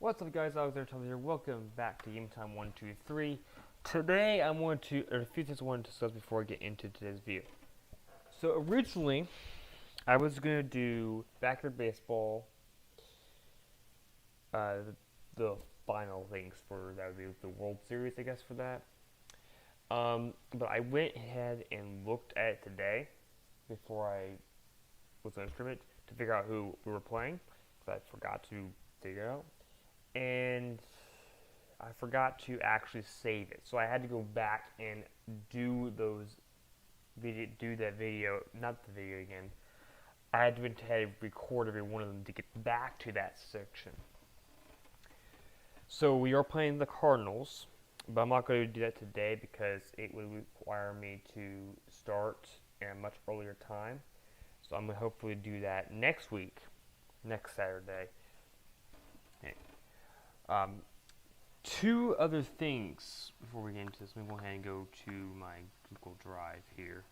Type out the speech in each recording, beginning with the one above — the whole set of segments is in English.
What's up, guys? Alexander Thomas here. Welcome back to Game Time 123. Today, a few things I want to discuss before I get into today's video. So originally, I was gonna do backyard baseball, the final things for that would be the World Series, I guess, for that. But I went ahead and looked at it today before I was going to stream it to figure out who we were playing, because I forgot to figure it out. And I forgot to actually save it, so I had to go back and do that video, not the video again. I had to record every one of them to get back to that section. So we are playing the Cardinals, but I'm not going to do that today because it would require me to start at a much earlier time. So I'm going to hopefully do that next week, next Saturday. Okay. Two other things before we get into this. Let me go ahead and go to my Google Drive here.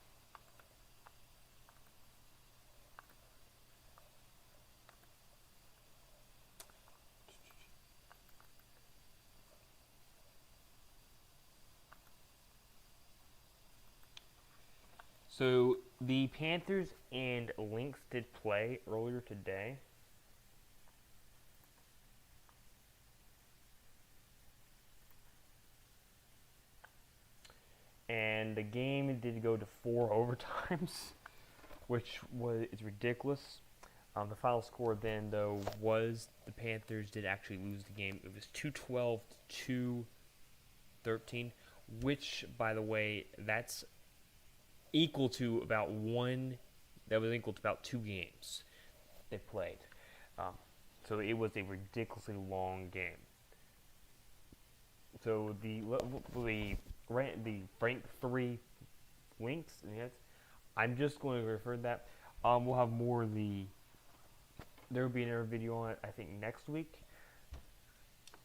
So the Panthers and Lynx did play earlier today. And the game did go to 4 overtimes, which is ridiculous. The final score then, though, was the Panthers did actually lose the game. It was 212 to 213, which, by the way, that's equal to about two games they played. So it was a ridiculously long game. So the rank 3 Lynx, yes, I'm just going to refer to that. We'll have more of there will be another video on it, I think, next week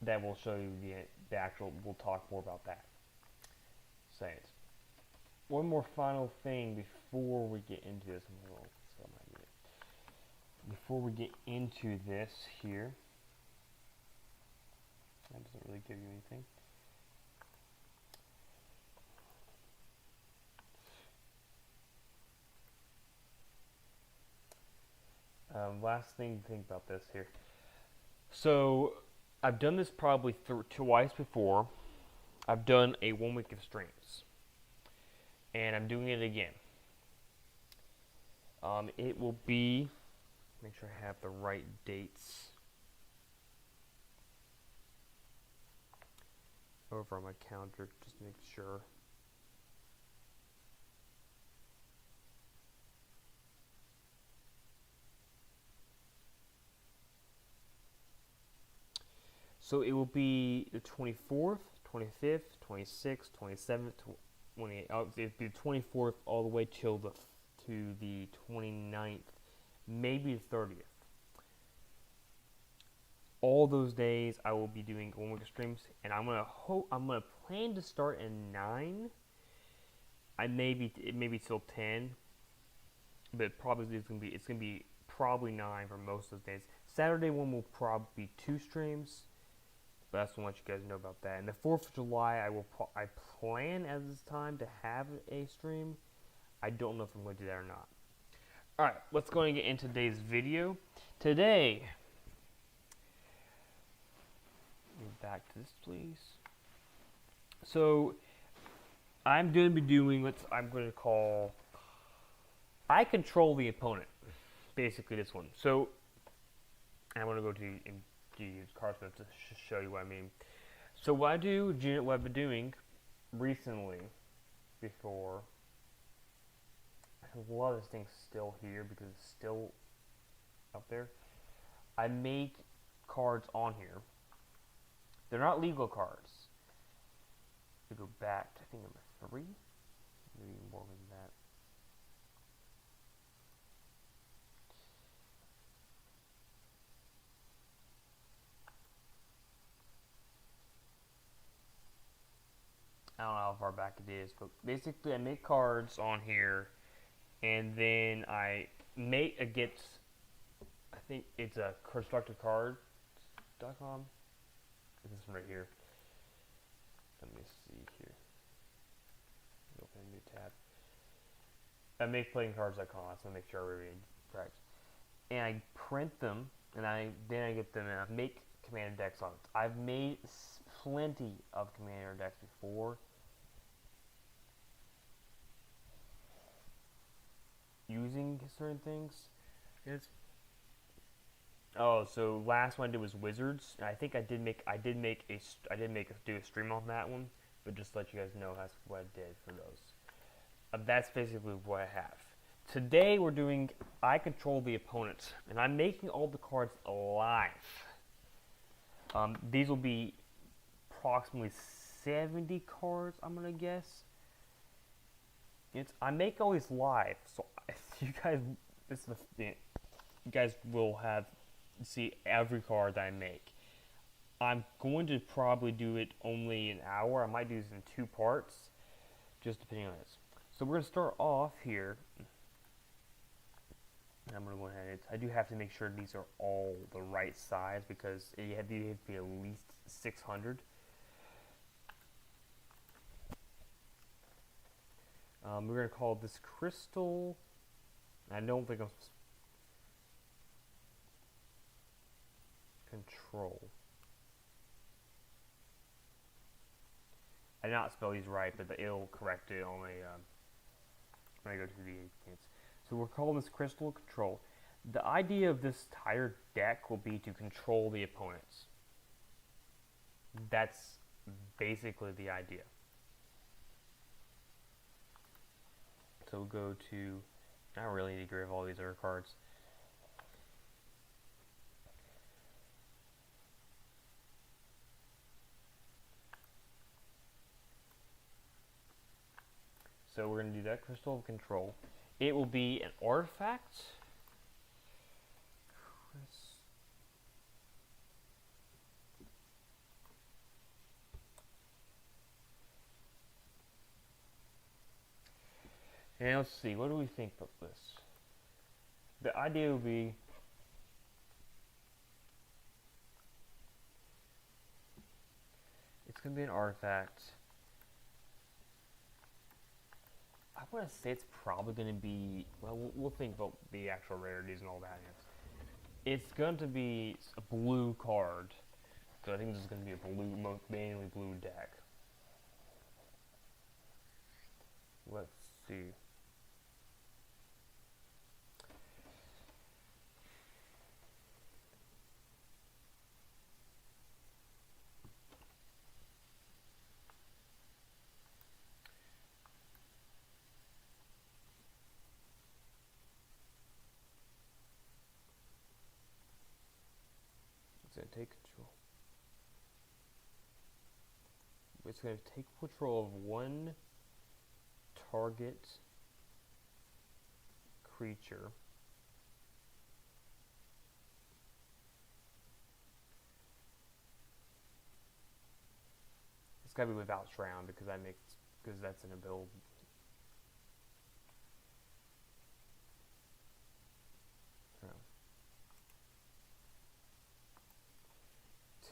that will show you the actual, we'll talk more about that. Say it. One more final thing before we get into this. Before we get into this here, that doesn't really give you anything. Last thing to think about this here. So, I've done this probably twice before. I've done a 1 week of streams. And I'm doing it again. It will be, make sure I have the right dates over on my calendar, just to make sure. So it will be the 24th, 25th, 26th, 27th, 28th. It'll be the 24th all the way to the 29th, maybe the 30th. All those days I will be doing 1 week of streams, and I'm gonna plan to start at 9. It may be till 10, but probably it's gonna be probably 9 for most of those days. Saturday one will probably be 2 streams. But I just want to let you guys know about that. And the 4th of July, I plan at this time to have a stream. I don't know if I'm going to do that or not. Alright, let's go and get into today's video. Today, back to this, please. So, I'm going to be doing what I'm going to call, I control the opponent. Basically, this one. So, I'm going to go to use Cardsmith to show you what I mean. So what I've been doing recently, before, a lot of this thing's still here because it's still up there. I make cards on here. They're not legal cards. To go back to, I think, number 3, maybe more than that. I don't know how far back it is, but basically I make cards on here, and then I make I think it's a constructedcards.com. this one right here. Let me see here. Open a new tab. I make playingcards.com. So I make sure I read correct. And I print them, and then I get them, and I make commander decks on it. I've made plenty of commander decks before. Using certain things. Yes. Oh, so last one I did was Wizards. And I think I did do a stream on that one, but just to let you guys know that's what I did for those. That's basically what I have. Today we're doing I control the opponent, and I'm making all the cards live. These will be approximately 70 cards, I'm gonna guess. I make all these live, so you guys, you guys will see every card that I make. I'm going to probably do it only an hour. I might do this in 2 parts, just depending on this. So we're gonna start off here. I'm going to go ahead. I do have to make sure these are all the right size because you have to be at least 600. We're going to call this Crystal. I don't think I'm Control. I did not spell these right, but it'll correct it only when I go to the advanced. So we're calling this Crystal Control. The idea of this entire deck will be to control the opponents. That's basically the idea. So we'll go to, I don't really need to get rid of all these other cards. So we're going to do that Crystal of Control. It will be an artifact. And let's see, what do we think about this? The idea will be it's going to be an artifact. I want to say it's probably going to be, well, we'll think about the actual rarities and all that. It's going to be a blue card. So I think this is going to be a mainly blue deck. Let's see. It's going to take control. It's going to take control of one target creature. It's got to be without Shroud because that's an ability.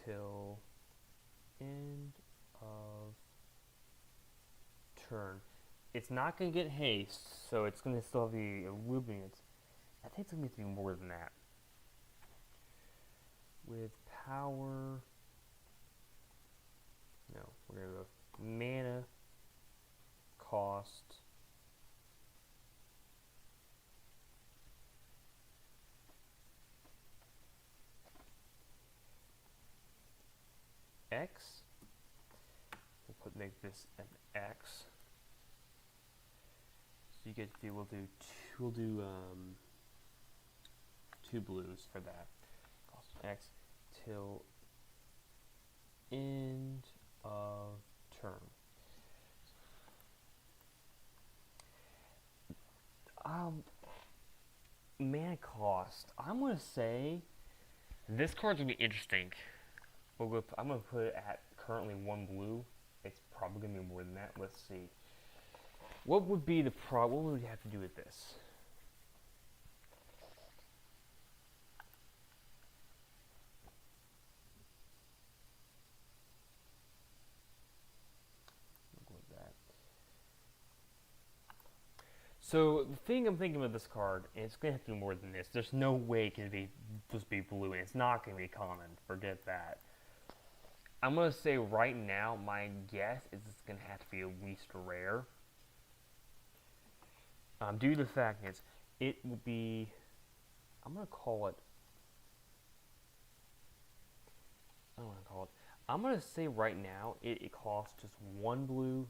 Till end of turn. It's not going to get haste, so it's going to still have the illuminance. I think it's going to be more than that. With power, no, we're going to go mana cost. X. Make this an X. So you get to do, we'll do 2 blues for that. Cost X till end of turn. Mana cost. I'm gonna say this card's gonna be interesting. I'm gonna put it at currently 1 blue. It's probably gonna be more than that. Let's see. What would be the what would we have to do with this? So the thing I'm thinking of this card, and it's gonna have to be more than this. There's no way it can be just be blue, and it's not gonna be common. Forget that. I'm gonna say right now, my guess is it's gonna have to be at least rare. Due to the fact is, it will be. I'm gonna call it. I don't want to call it. I'm gonna say right now, it costs just one blue,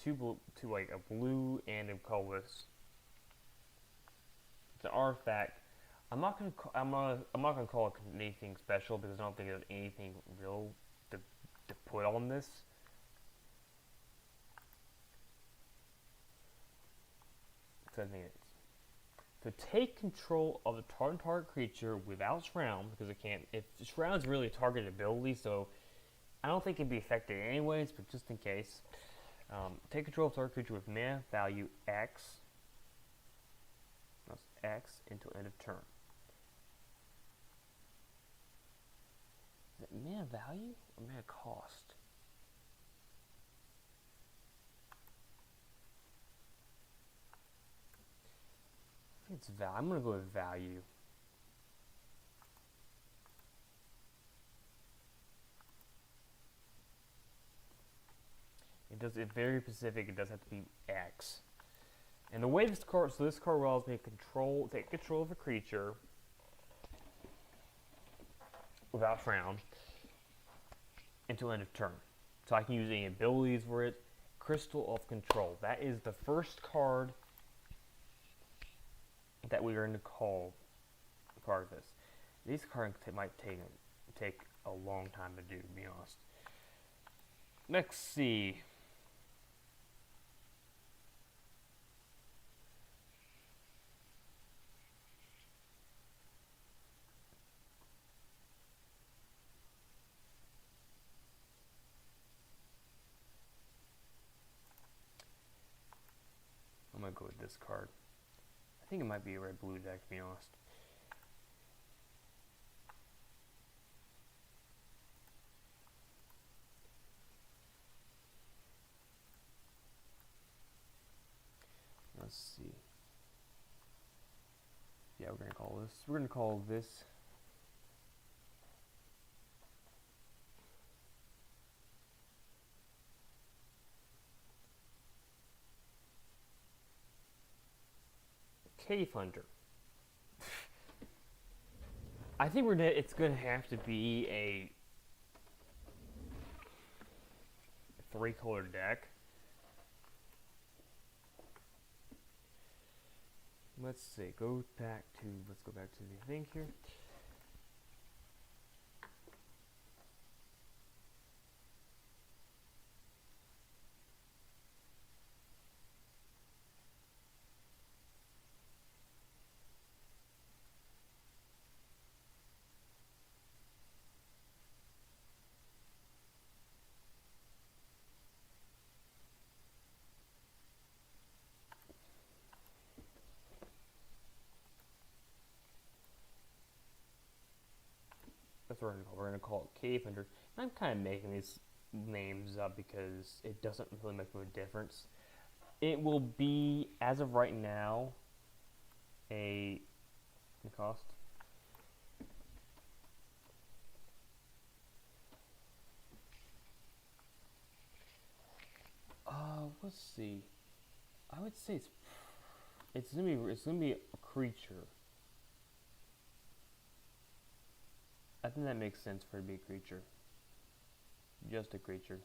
two blue, two like a blue and a colorless. It's an artifact. I'm not gonna call it anything special because I don't think there's anything real to put on this. To take control of the target creature without Shroud, because it can't. If Shroud's really a targeted ability, so I don't think it'd be affected anyways. But just in case, take control of target creature with mana value X. That's X until end of turn. Is it mana value or mana cost? I think it's value. I'm gonna go with value. It's very specific. It does have to be X. And the way this card allows me to take control of a creature without Frown until end of turn. So I can use any abilities for it. Crystal of Control. That is the first card that we are going to call part of this. These cards might take a long time to do, to be honest. Let's see. I'm going to go with this card. I think it might be a red-blue deck, to be honest. Let's see. Yeah, we're going to call this. We're going to call this. Cave Hunter. I think it's going to have to be a 3-color deck. Let's see. Let's go back to the thing here. That's what we're going to call it Cave Hunter. And I'm kind of making these names up because it doesn't really make a difference. It will be, as of right now, a cost. Let's see. I would say it's gonna be a creature. I think that makes sense for it to be a creature. Just a creature.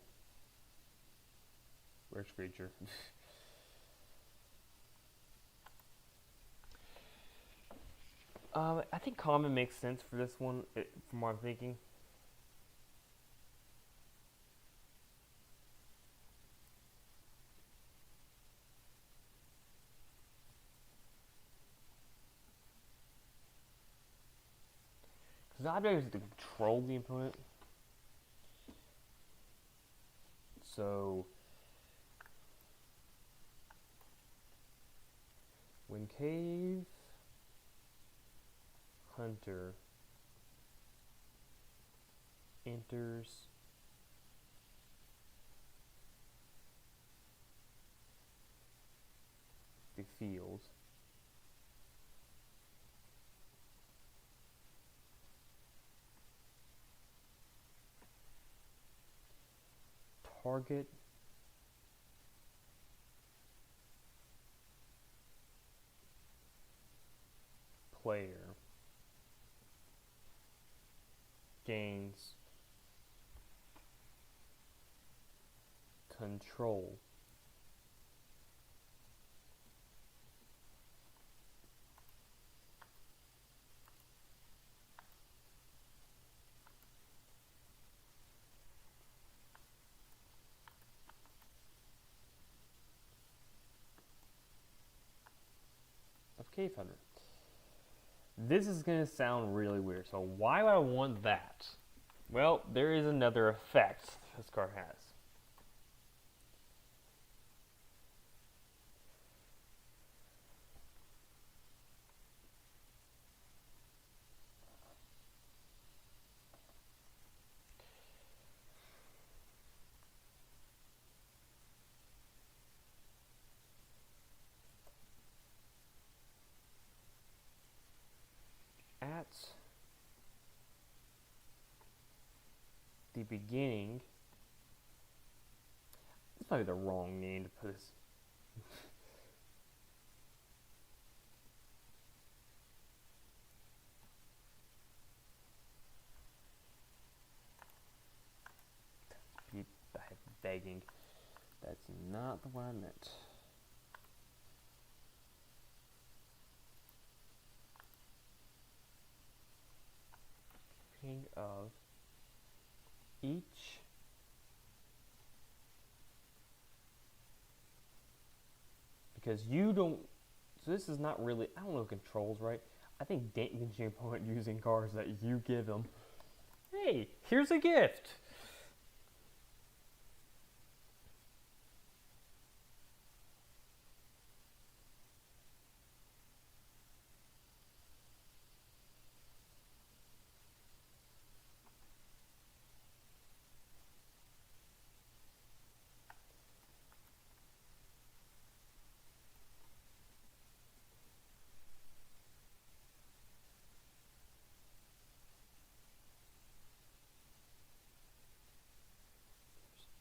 Where's creature? I think common makes sense for this one, from what I'm thinking. Because the object is to control the opponent. So, when Cave Hunter enters . the field. Target player gains control of Cave Hunter. This is going to sound really weird, so why would I want that? Well, there is another effect this card has. At the beginning, this might be the wrong name to put this. Begging. That's not the one I meant. Beginning of each because you don't. So this is not really. I don't know if controls right. I think damage your opponent using cards that you give them. Hey, here's a gift.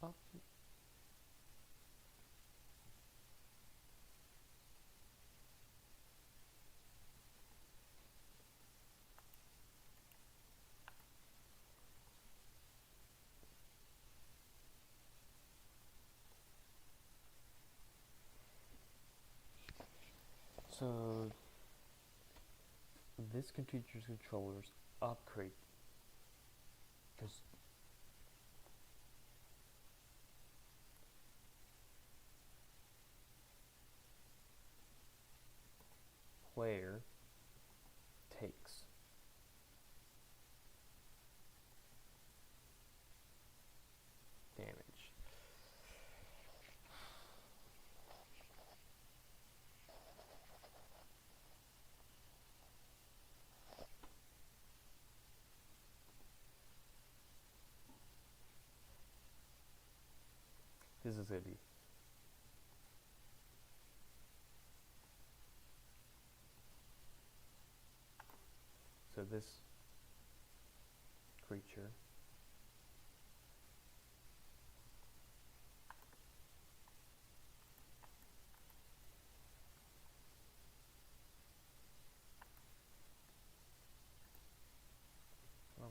Up. So this creature's controllers upgrade because player takes damage. This is going to be so this creature I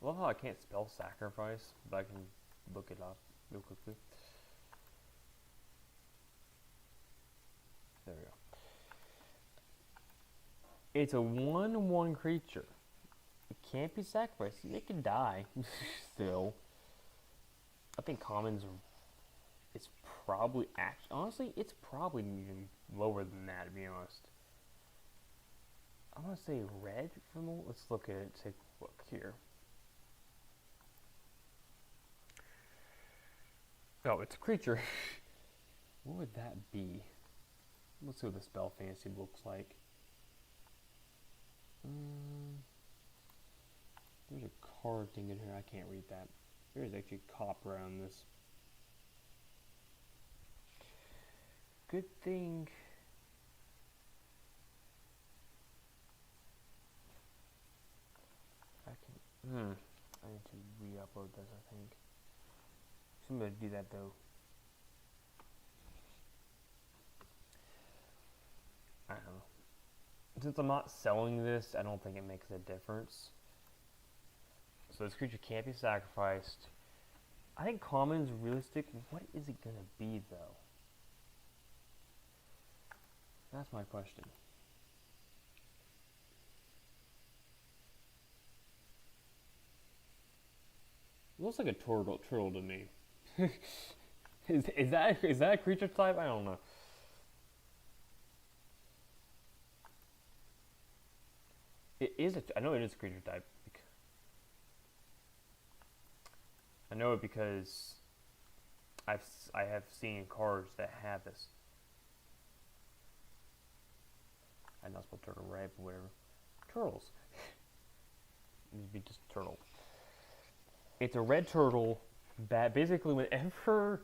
love how I can't spell sacrifice, but I can look it up real quickly. There we go. It's a 1/1 creature. It can't be sacrificed. It can die. Still. I think commons it's probably honestly it's probably even lower than that, to be honest. I want to say red for the let's look at it, take a look here. Oh, it's a creature. What would that be? Let's see what the spell fantasy looks like. There's a card thing in here. I can't read that. There's actually copper on this. Good thing. I can. I need to re-upload this, I think. I'm gonna do that though. I don't know. Since I'm not selling this, I don't think it makes a difference. So this creature can't be sacrificed. I think common's realistic. What is it gonna be though? That's my question. It looks like a turtle to me. is that a creature type? I don't know. It is I know it is a creature type. I know it because I have seen cards that have this. I'm not supposed to turtle right, but whatever. Turtles. It would be just a turtle. It's a red turtle that basically whenever,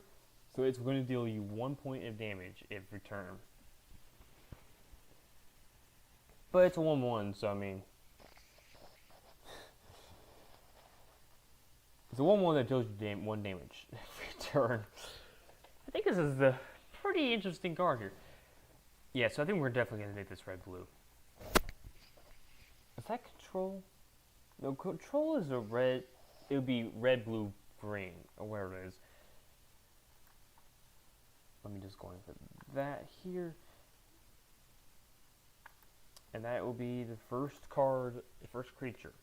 so it's going to deal you 1 point of damage every turn. But it's a 1/1, so I mean, it's a 1/1 that deals you 1 damage every turn. I think this is a pretty interesting card here. Yeah, so I think we're definitely going to make this red-blue. Is that control? No, control is a red. It would be red, blue, green, or whatever it is. Let me just go in for that here. And that will be the first card, the first creature.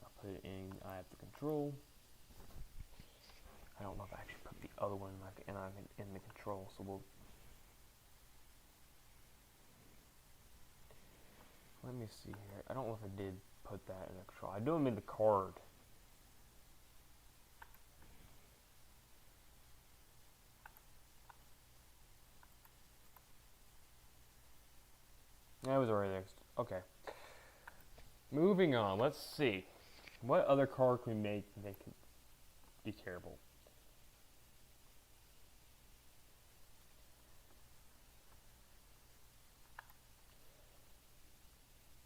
I'll put it in, I have the control. I don't know if I actually put the other one in the control, so we'll. Let me see here. I don't know if I did put that in the control. I know I'm in the card. That was already there. Okay. Moving on. Let's see. What other card can we make that can be terrible?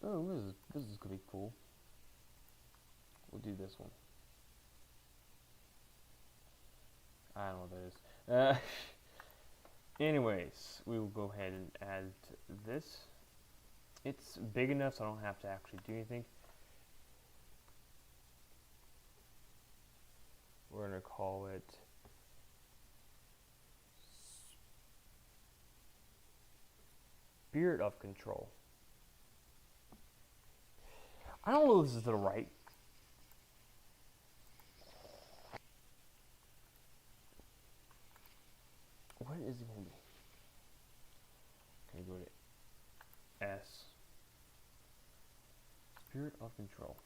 Oh, this is gonna be cool. We'll do this one. I don't know what that is. Anyways, we will go ahead and add this. It's big enough so I don't have to actually do anything. We're gonna call it Spirit of Control. I don't know if this is the right. What is it going to be? Okay, go to S. Spirit of Control.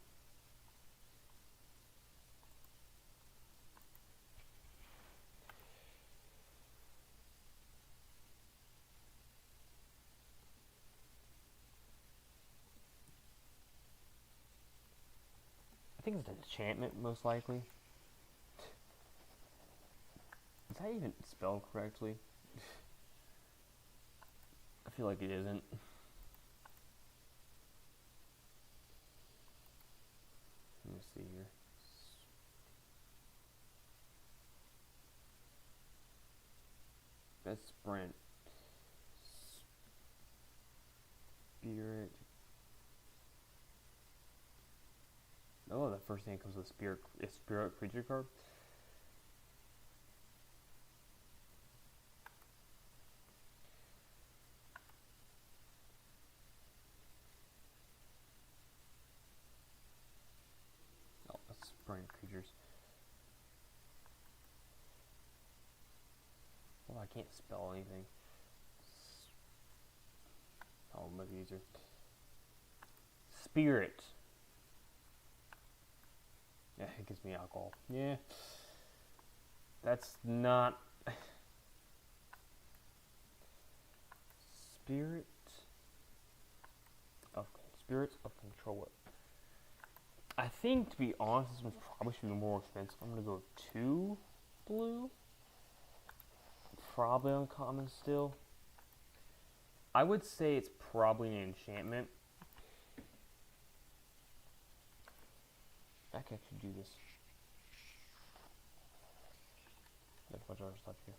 I think it's an enchantment, most likely. Is that even spelled correctly? I feel like it isn't. Let me see here. That's sprint. Spirit. Oh, the first thing that comes with spirit creature card. Oh, that's sprint creatures. Well, I can't spell anything. Oh, much easier. Spirit. Yeah, it gives me alcohol. Yeah. That's not... Spirits of Control. I think, to be honest, this one probably should be more expensive. I'm gonna go 2 blue. Probably uncommon still. I would say it's probably an enchantment. I can actually do this. There's a bunch of other stuff here.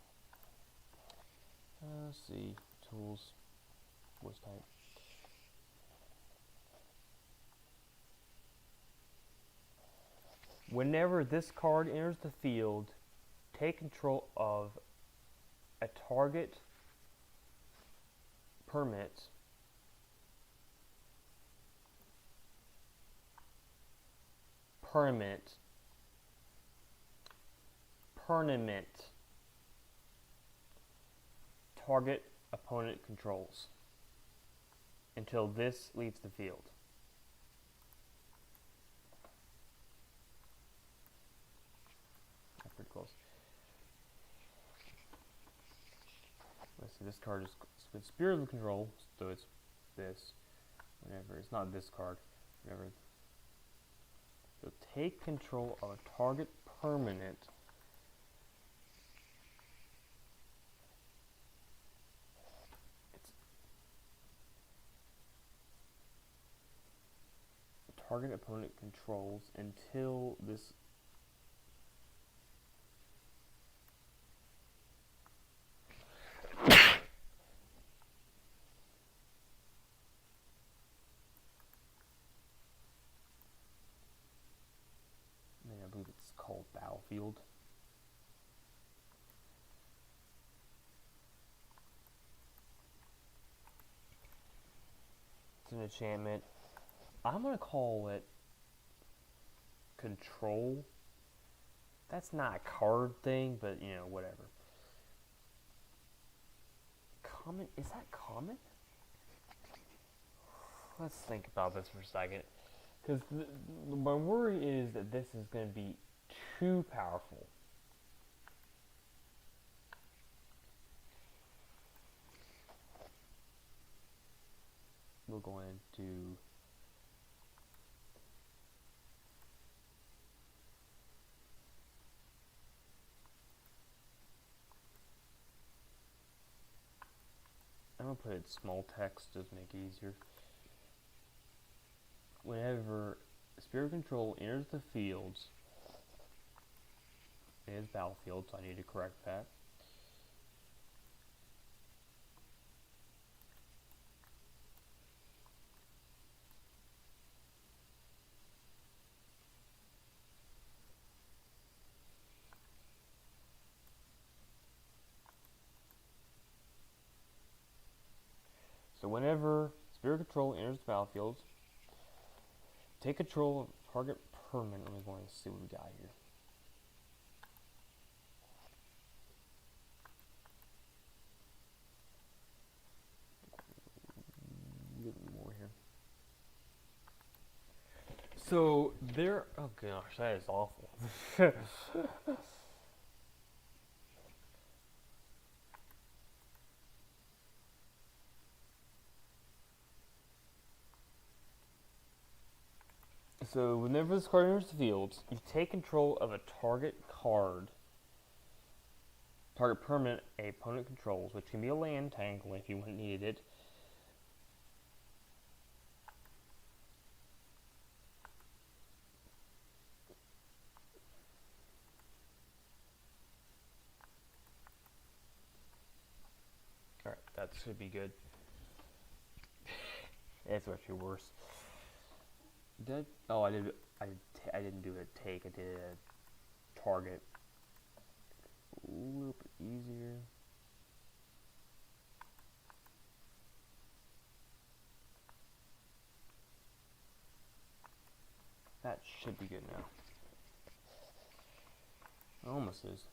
Let's see. Tools. Voice type. Whenever this card enters the field, take control of a target permit target opponent controls until this leaves the field. That's pretty close. Let's see, this card is with Spirit of Control, so it's this. Whenever it's not this card, whenever. So take control of a target permanent. It's target opponent controls until this. I believe it's called Battlefield. It's an enchantment. I'm gonna call it Control. That's not a card thing, but you know, whatever. Common? Is that common? Let's think about this for a second. Because my worry is that this is going to be too powerful. We'll go into I'm going to put it small text just to make it easier. Whenever Spirit Control enters the fields, it is Battlefield, so I need to correct that. So whenever Spirit Control enters the battlefield, take control of target permanent. Let me go and see what we got here. A little more here. So there. Oh gosh, that is awful. So whenever this card enters the field, you take control of a target card, target permanent a opponent controls, which can be a land tangle if you needed it. Alright, that should be good. It's actually worse. Did I, oh, I didn't do a take. I did a target. A little bit easier. That should be good now. Almost is.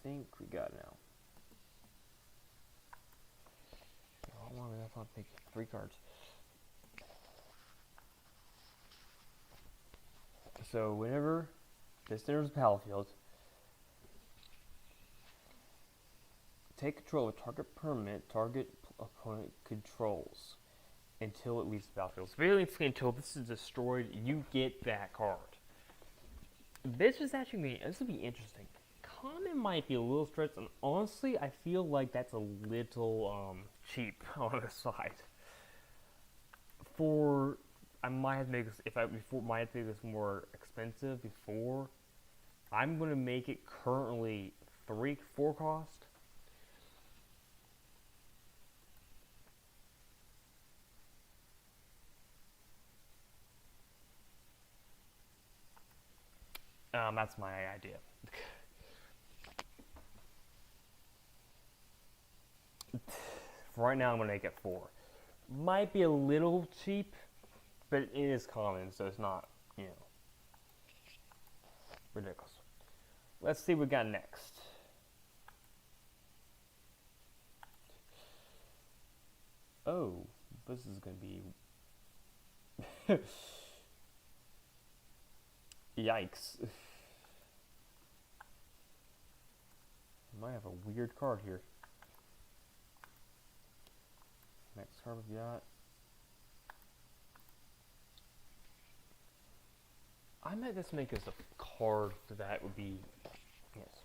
I think we got it now. I thought I'd make 3 cards. So whenever this enters the battlefield, take control of a target permanent target opponent controls until it leaves the battlefield. So basically, until this is destroyed, you get that card. This is actually this will be interesting. Common might be a little stretched, and honestly, I feel like that's a little cheap on the side. I might have to make this might have to make this more expensive before. I'm gonna make it currently 4 cost. That's my idea. For right now, I'm gonna make it 4. Might be a little cheap, but it is common, so it's not, ridiculous. Let's see what we got next. Oh, this is gonna be yikes. Might have a weird card here. Next card we got. I might just make this a card that would be, yes.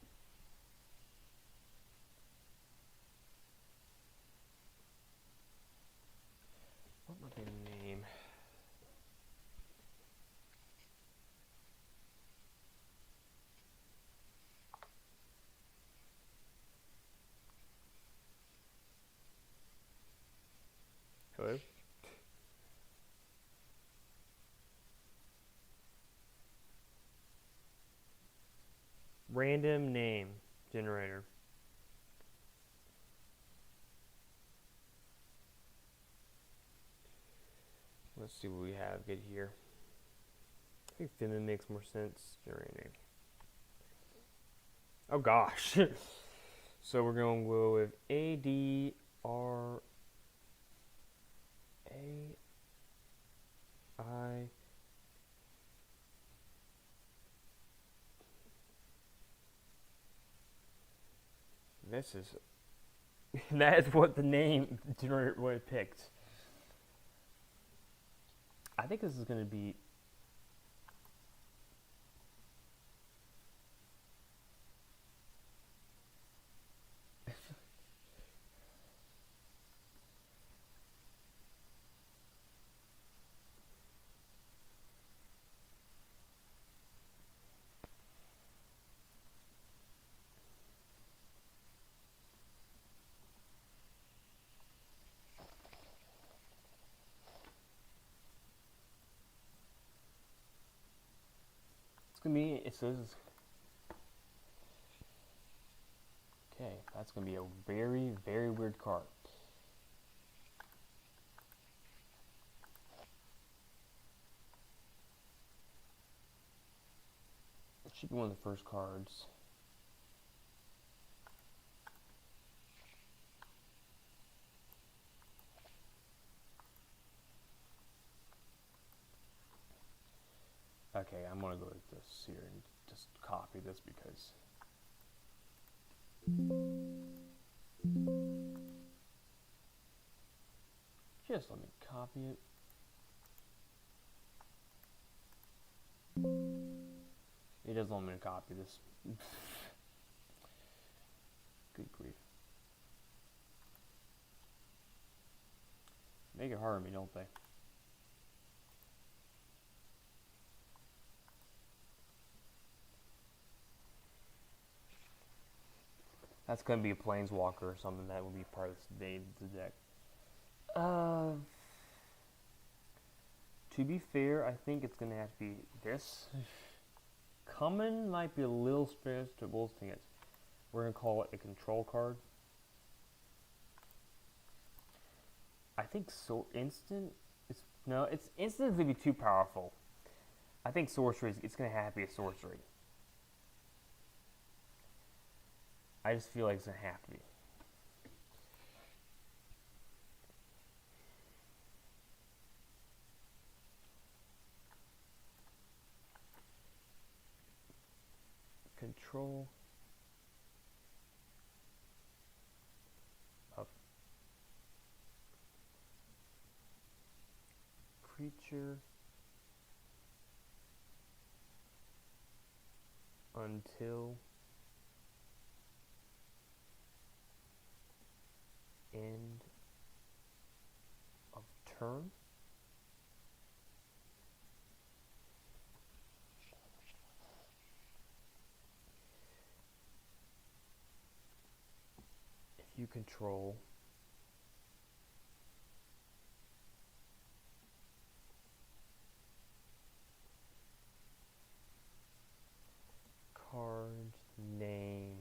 What would be the name? Hello? Random name generator. Let's see what we have good here. I think feminine makes more sense. Generator name. Oh gosh. So we're going to go with ADRAI. This is that is what the name generator what it picked. I think this is going to be gonna be so this is okay. That's gonna be a very, very weird card. It should be one of the first cards. Okay, I'm gonna go with this here and just copy this because just let me copy it. It doesn't want me to copy this. Good grief. Make it hard on me, don't they? That's going to be a Planeswalker or something that will be part of the deck. To be fair, I think it's going to have to be this. Common might be a little stretched to both things. We're going to call it a control card. I think instant. It's instant going to be too powerful. I think sorcery. It's going to have to be a sorcery. I just feel like it's going to have to be. control of creature until end of turn. If you control card named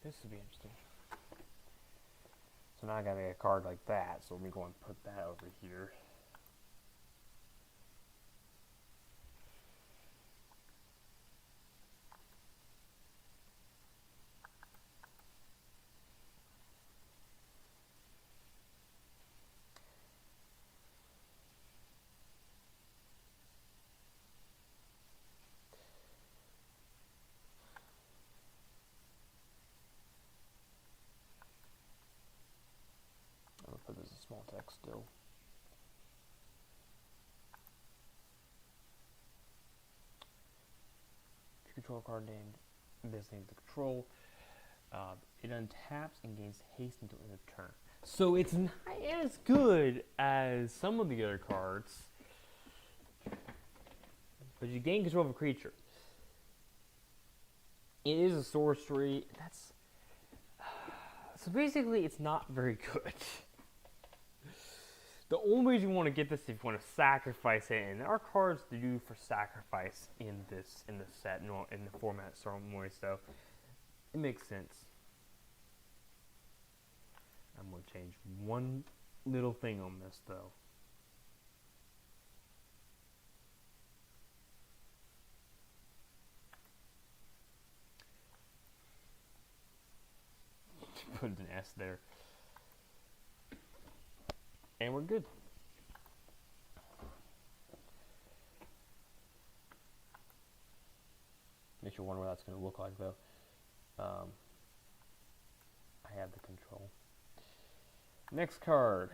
this would be interesting. So now I gotta make a card like that, so let me go and put that over here. I'm gonna put this in small text still. If you control a card named this name's the control, it untaps and gains haste until end of turn. So it's not as good as some of the other cards, but you gain control of a creature. It is a sorcery. That's so basically it's not very good. The only reason you want to get this is if you want to sacrifice it, and there are cards to do for sacrifice in the set, in the format, so it makes sense. I'm going to change one little thing on this though. Put an S there. And we're good. Makes you wonder what that's going to look like though. I have the control. Next card.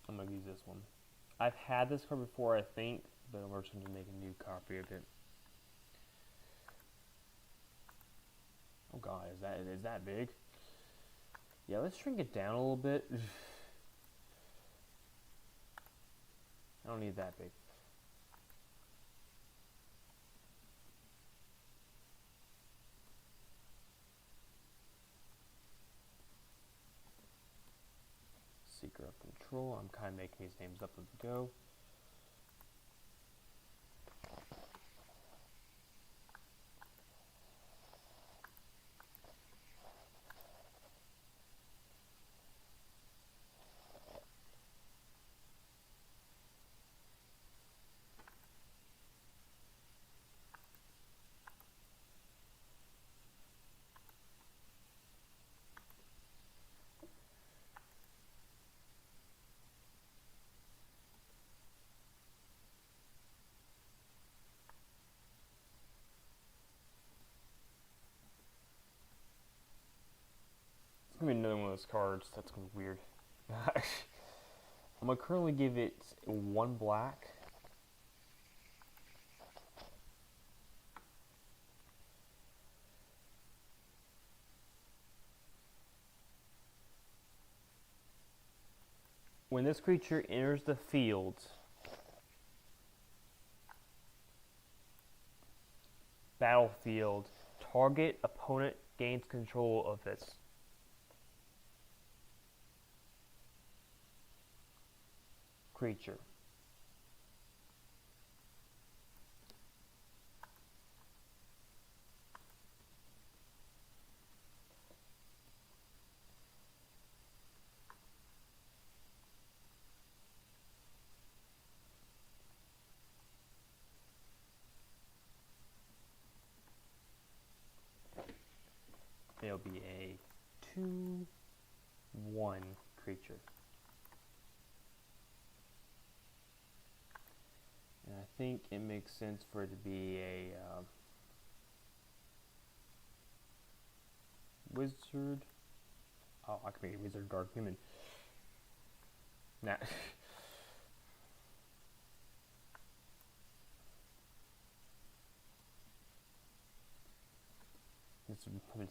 I'm going to use this one. I've had this card before, I think, but I'm just going to make a new copy of it. Oh god, is that big? Yeah, let's shrink it down a little bit. I don't need that big. Seeker of Control. I'm kind of making these names up as we go. those cards. That's gonna be weird. I'm gonna currently give it 1 black. When this creature enters the field, battlefield, target opponent gains control of this creature. It'll be a 2/1 creature. And I think it makes sense for it to be a wizard. Oh, I could be a wizard dark human. Nah. This would probably.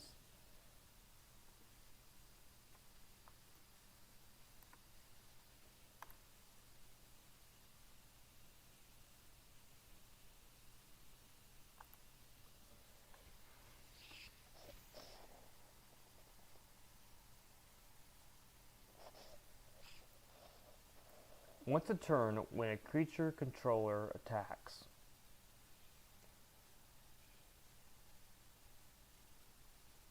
Once a turn, when a creature controller attacks,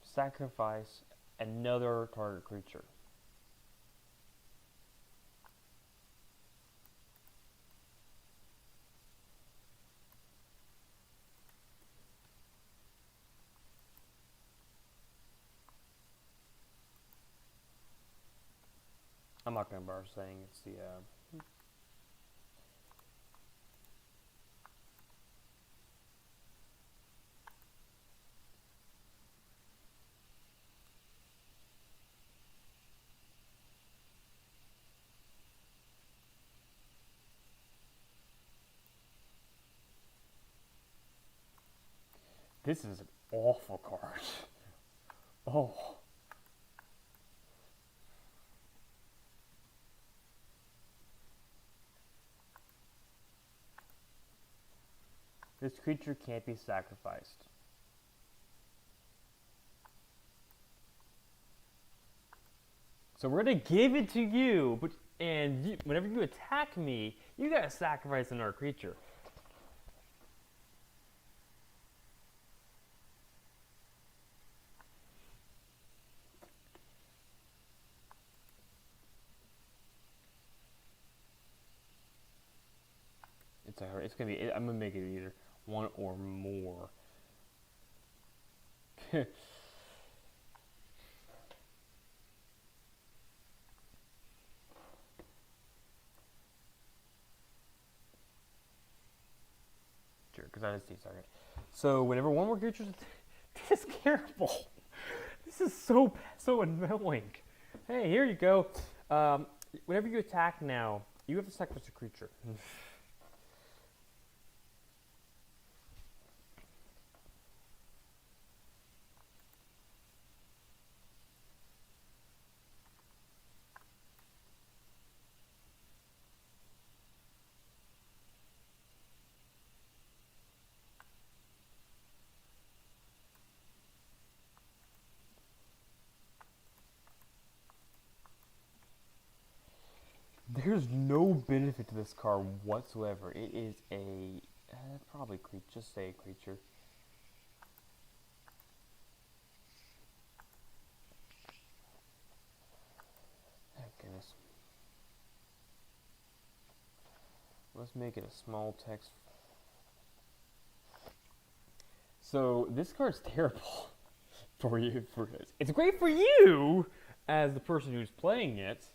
sacrifice another target creature. I'm not going to bother saying it's the This is an awful card. Oh. This creature can't be sacrificed. So we're going to give it to you, but whenever you attack me, you got to sacrifice another creature. It's gonna be. I'm gonna make it either 1 or more. Sure, because I just need target. So whenever one more creature, this is terrible. This is so annoying. Hey, here you go. Whenever you attack now, you have to sacrifice a creature. There's no benefit to this card whatsoever. It is a probably creature. Just say a creature. Oh goodness. Let's make it a small text. So this card's terrible for you. It's great for you as the person who's playing it.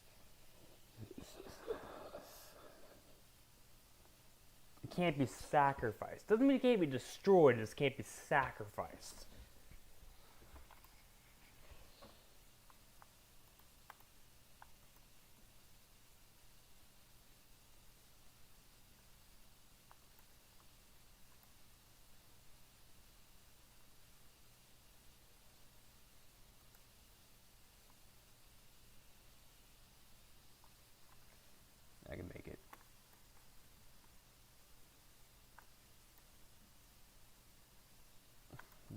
It can't be sacrificed. Doesn't mean it can't be destroyed. It just can't be sacrificed.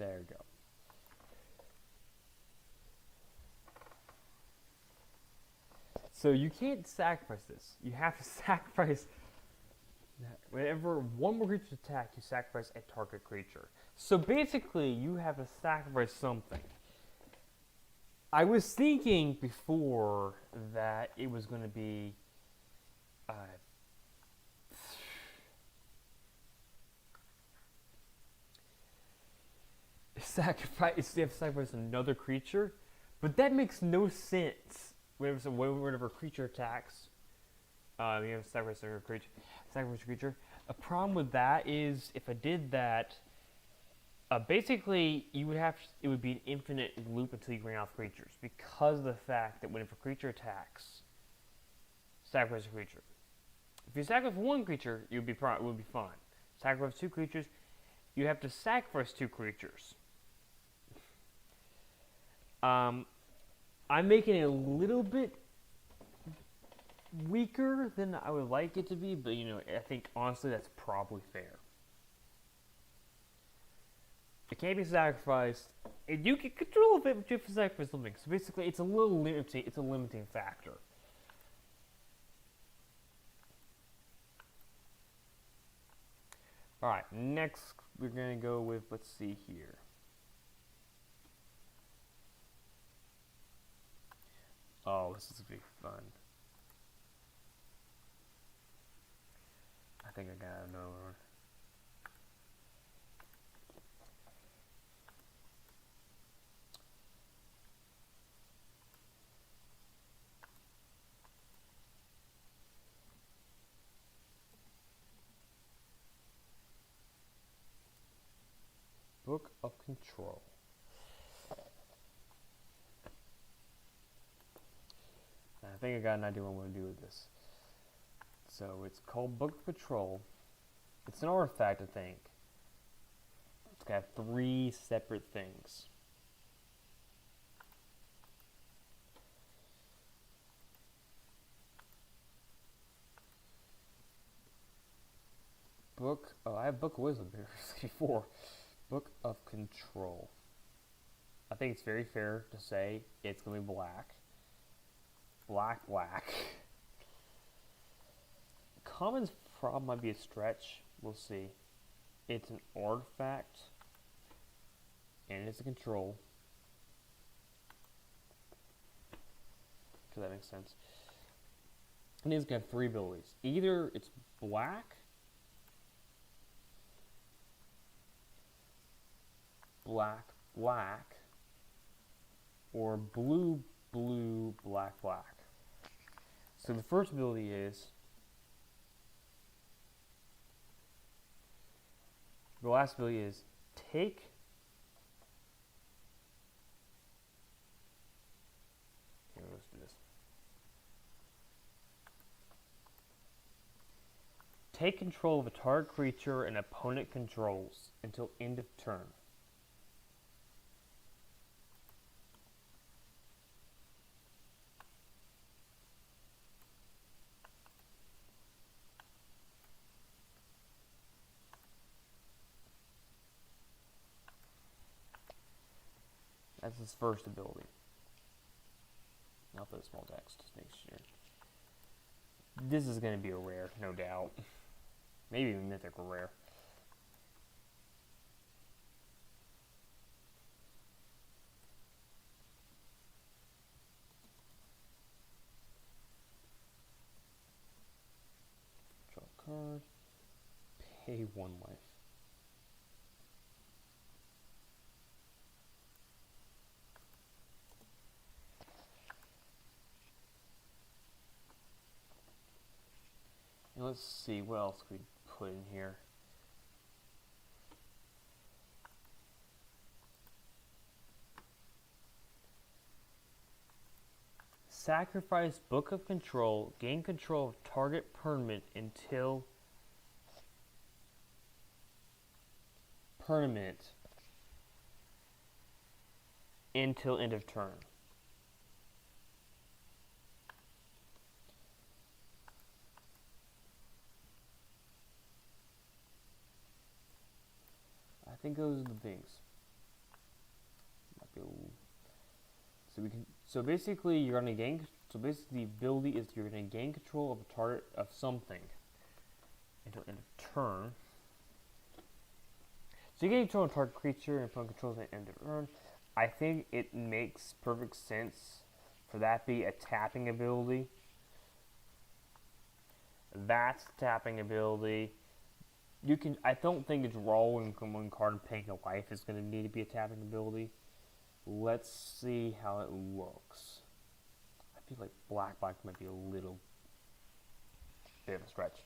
There we go. So you can't sacrifice this. You have to sacrifice. Whenever one more creature attack, you sacrifice a target creature. So basically, you have to sacrifice something. I was thinking before that it was going to be sacrifice. You have to sacrifice another creature, but that makes no sense. Whenever a creature attacks, you have to sacrifice a creature. Sacrifice a creature. A problem with that is if I did that, basically you would have it would be an infinite loop until you ran out of creatures because of the fact that whenever a creature attacks, sacrifice a creature. If you sacrifice one creature, it would be fine. Sacrifice two creatures, you have to sacrifice two creatures. I'm making it a little bit weaker than I would like it to be, but I think honestly that's probably fair. It can't be sacrificed. And you can control it, but you have to sacrifice something. So basically, it's a little limiting. It's a limiting factor. All right, next we're gonna go with. Let's see here. Oh, this is gonna be fun. I think I got another one. Book of Control. I think I got an idea what I'm going to do with this. So it's called Book of Control. It's an artifact, I think. It's got 3 separate things. I have Book of Wisdom here before. Book of Control. I think it's very fair to say it's going to be black. Black. Common's problem might be a stretch. We'll see. It's an artifact. And it's a control. Does that make sense? And it's got 3 abilities. Either it's black, black, or blue, black. So the first ability is, the last ability is take let's do this. Take control of a target creature an opponent controls until end of turn. That's his first ability. I'll put a small text just make sure. This is going to be a rare, no doubt. Maybe even mythic or rare. Draw a card. Pay 1 life. And let's see, what else could we put in here? Sacrifice Book of Control. Gain control of target permanent until end of turn. I think those are the things. So we can. So basically, you're gonna gain. So basically, the ability is you're gonna gain control of a target of something until end of turn. So you gain control of a target creature and opponent controls at the end of turn. I think it makes perfect sense for that to be a tapping ability. That's tapping ability. You can. I don't think it's rolling from one card and paying a life is going to need to be a tapping ability. Let's see how it looks. I feel like black might be a little bit of a stretch.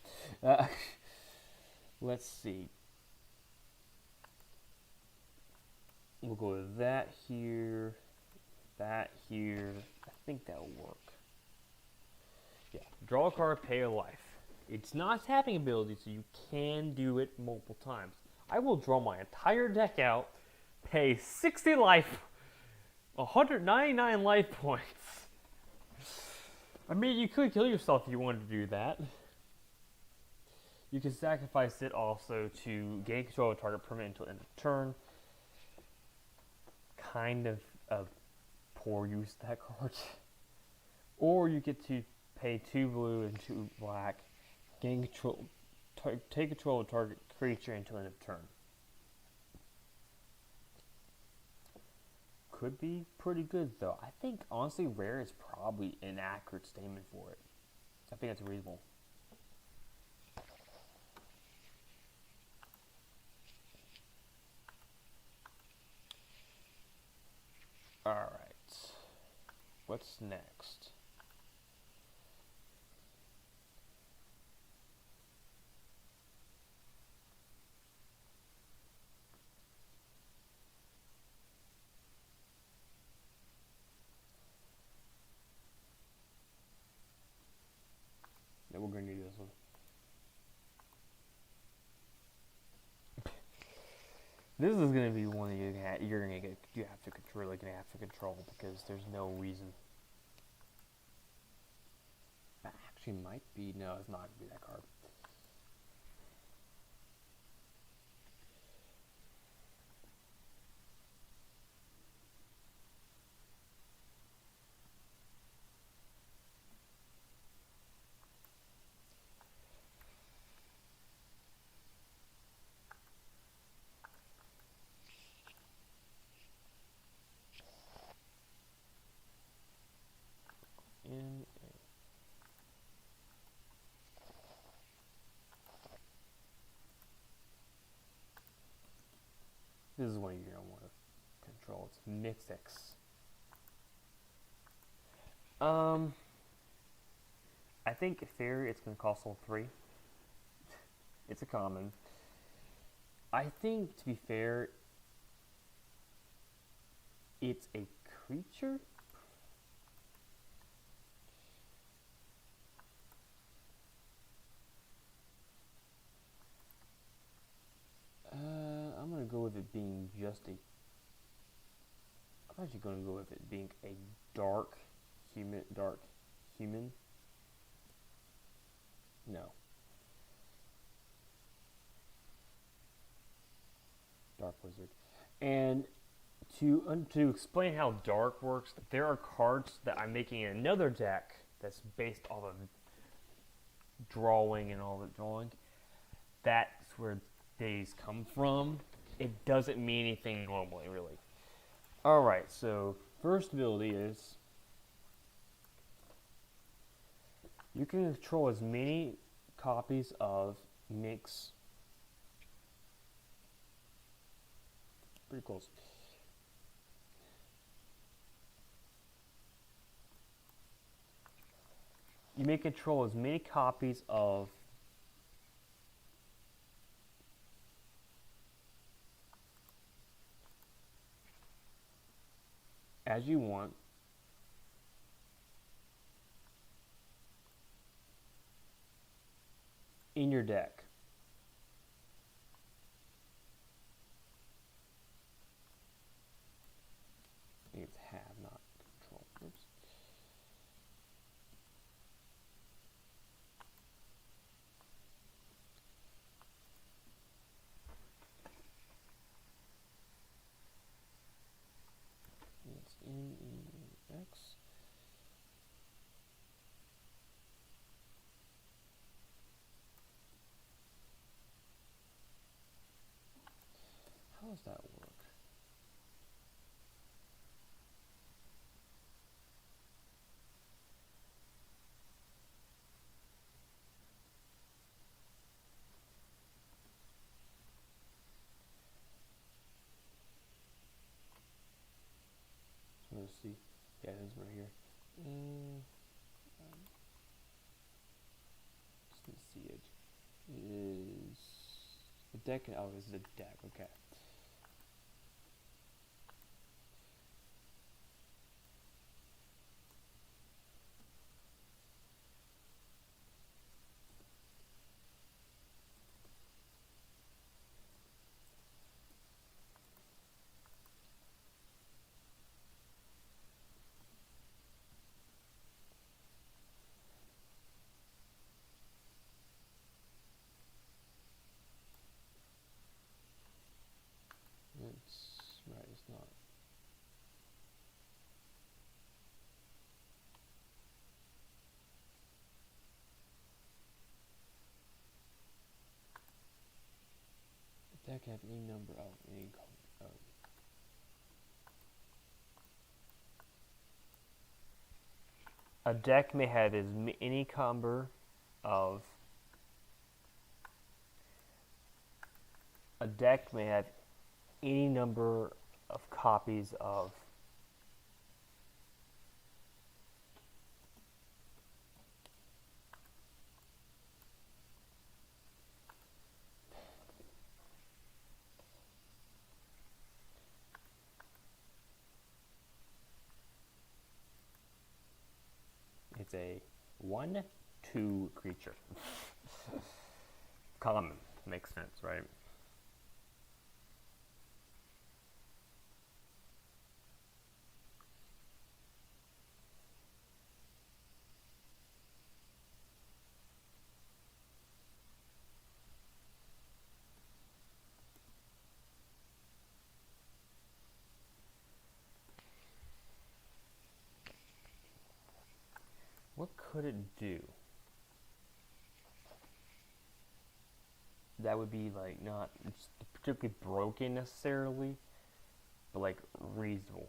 Let's see. We'll go with that here, that here. I think that'll work. Yeah, draw a card, pay a life. It's not a tapping ability, so you can do it multiple times. I will draw my entire deck out, pay 60 life, 199 life points. I mean, you could kill yourself if you wanted to do that. You can sacrifice it also to gain control of a target permanent until end of turn. Kind of a poor use of that card. Or you get to pay 2 blue and 2 black, gain control, take control of a target creature until end of turn. Could be pretty good though. I think honestly rare is probably an accurate statement for it. I think that's reasonable. Alright. What's next? Yeah, we're going to do this one. This is going to be one that you have to really gonna have to control because there's no reason. Actually, might be no, it's not gonna be that card. This is one you're going to want to control. It's Mythics. I think Fairy, it's going to cost all 3. It's a common. I think, to be fair, it's a creature. I'm going to go with it being just a... I'm actually going to go with it being a dark human. No. Dark wizard. And to explain how dark works, there are cards that I'm making in another deck that's based off of drawing and all the drawing. That's where days come from. It doesn't mean anything normally, really. Alright, so first ability is you can control as many copies of Mix. Pretty close. You may control as many copies of as you want in your deck. I think it's have, not control. Oops. how does that work? Let's see. Yeah, this one right here. Just let me see it. It is a deck. Oh, this is a deck. Okay. It's right. It's not. A deck can have any number. Oh, any color. Oh. A deck may have any number of. A deck may have any number of copies of. It's a 1/2 creature. Common. Makes sense, right? What could it do? That would be like not particularly broken necessarily, but like reasonable.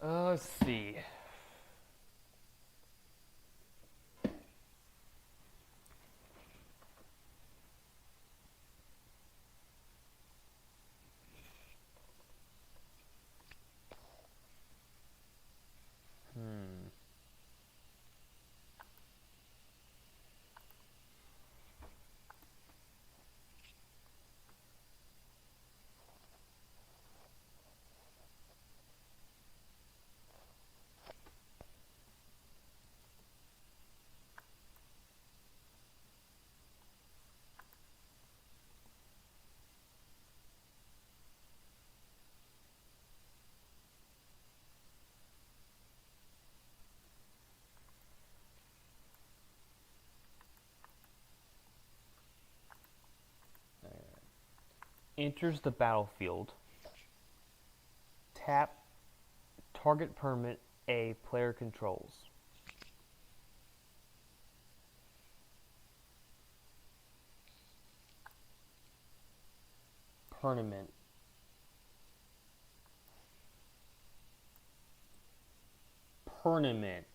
Let's see. Enters the battlefield. Tap target permanent a player controls. Permanent. Permanent.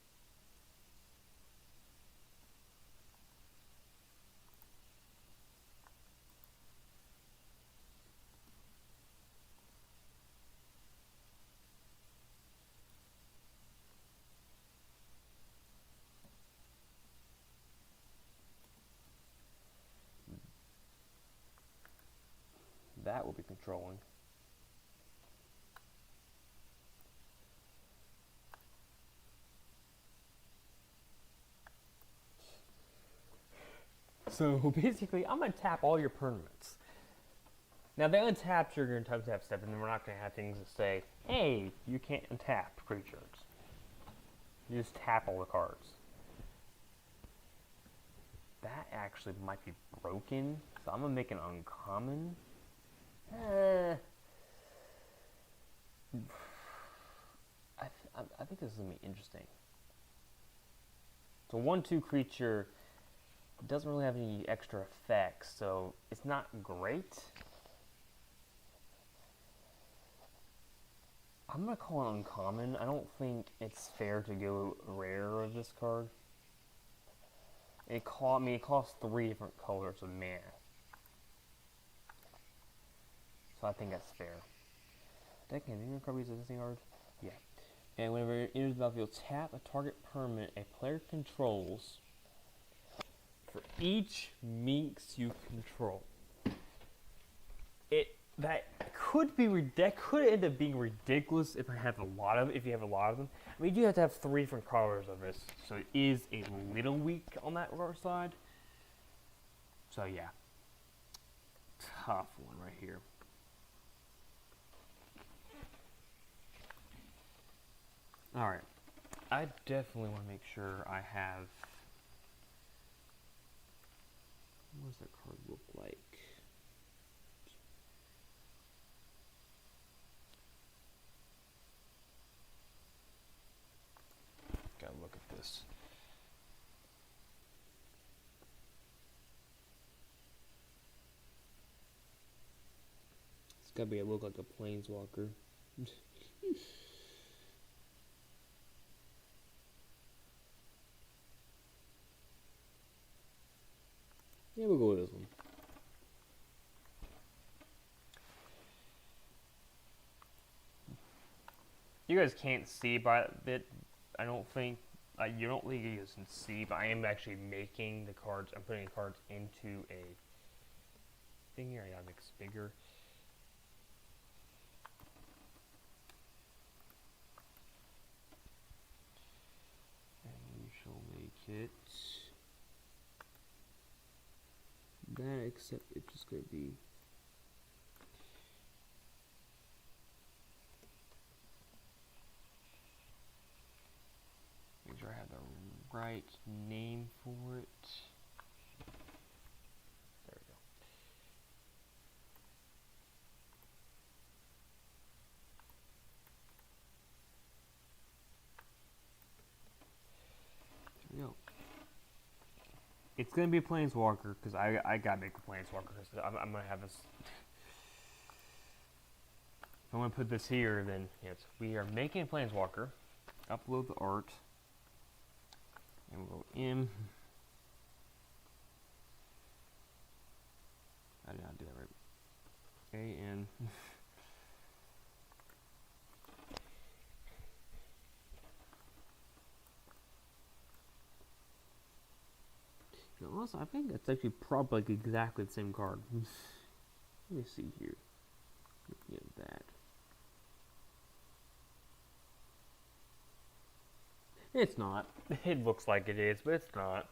That will be controlling. So basically, I'm going to tap all your permanents. Now, the untapped, you're going to tap stuff, and then we're not going to have things that say, hey, you can't untap creatures. You just tap all the cards. that actually might be broken. So I'm gonna make an uncommon. I think this is gonna be interesting. So 1/2 creature doesn't really have any extra effects, so it's not great. I'm gonna call it uncommon. I don't think it's fair to go rare of this card. It costs 3 different colors of mana. So I think that's fair. Deck can card use existing cards? Yeah. And whenever it enters the battlefield, tap a target permanent a player controls for each minx you control. That could end up being ridiculous if you have a lot of them. I mean, you do have to have 3 different colors of this, so it is a little weak on that side. So yeah, tough one right here. All right, I definitely want to make sure I have. What does that card look like? Gotta look at this. It's gotta look like a planeswalker. Yeah, we'll go with this one. You guys can't see by it. I don't think you don't think you guys can see, but I am actually making the cards. I'm putting the cards into a thing here. I gotta make this bigger. And we shall make it that, except it's just gonna be. Make sure I have the right name for it. There we go. There we go. It's gonna be a planeswalker because I gotta make a planeswalker because I'm gonna have this. If I'm gonna put this here, then yes, we are making a planeswalker. Upload the art. And we'll go in. I did not do that right. A-N. Also, I think that's actually probably like exactly the same card. Let me see here. Looking at that. It's not. It looks like it is, but it's not.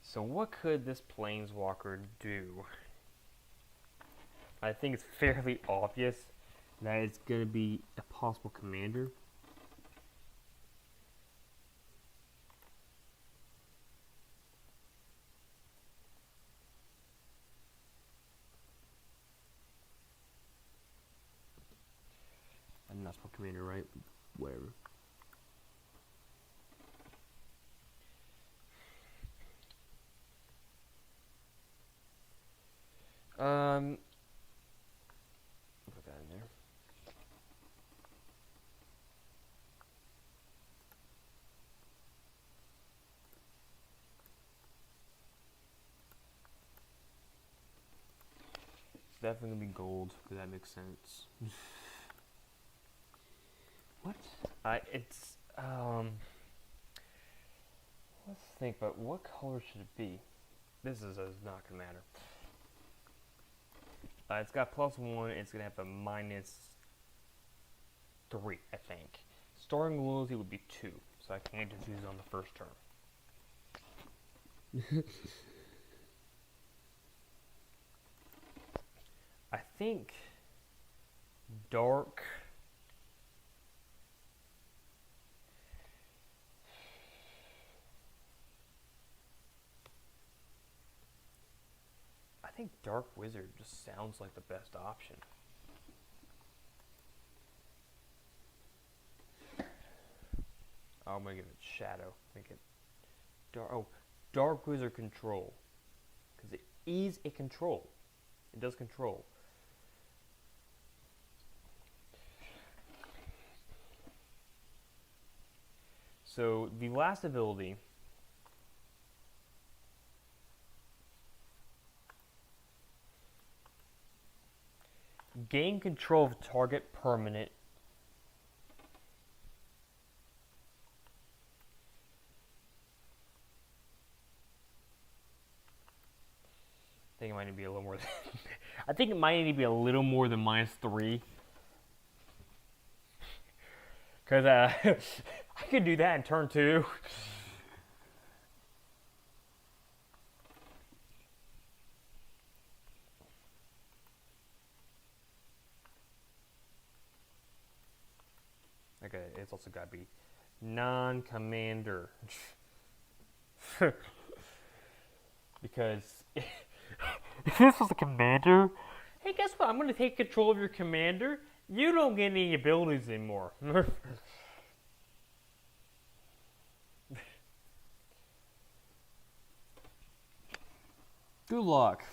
So what could this planeswalker do? I think it's fairly obvious that it's going to be a possible commander. I'm not supposed commander, right? Whatever. Put that in there. It's definitely gonna be gold, because that makes sense. What? Let's think about what color should it be. This is not gonna matter. It's got +1. It's gonna have a -3, I think. Starting loyalty would be 2, so I can't just use it on the first turn. I think dark. think Dark Wizard just sounds like the best option. I'm gonna give it Shadow. Make it Dark Wizard Control, because it is a control. It does control. So the last ability, gain control of target permanent. I think it might need to be a little more than I think it might need to be a little more than -3. Because I could do that in turn 2. Okay, it's also got to be non-commander. Because if this was a commander, hey, guess what? I'm going to take control of your commander. You don't get any abilities anymore. Good luck.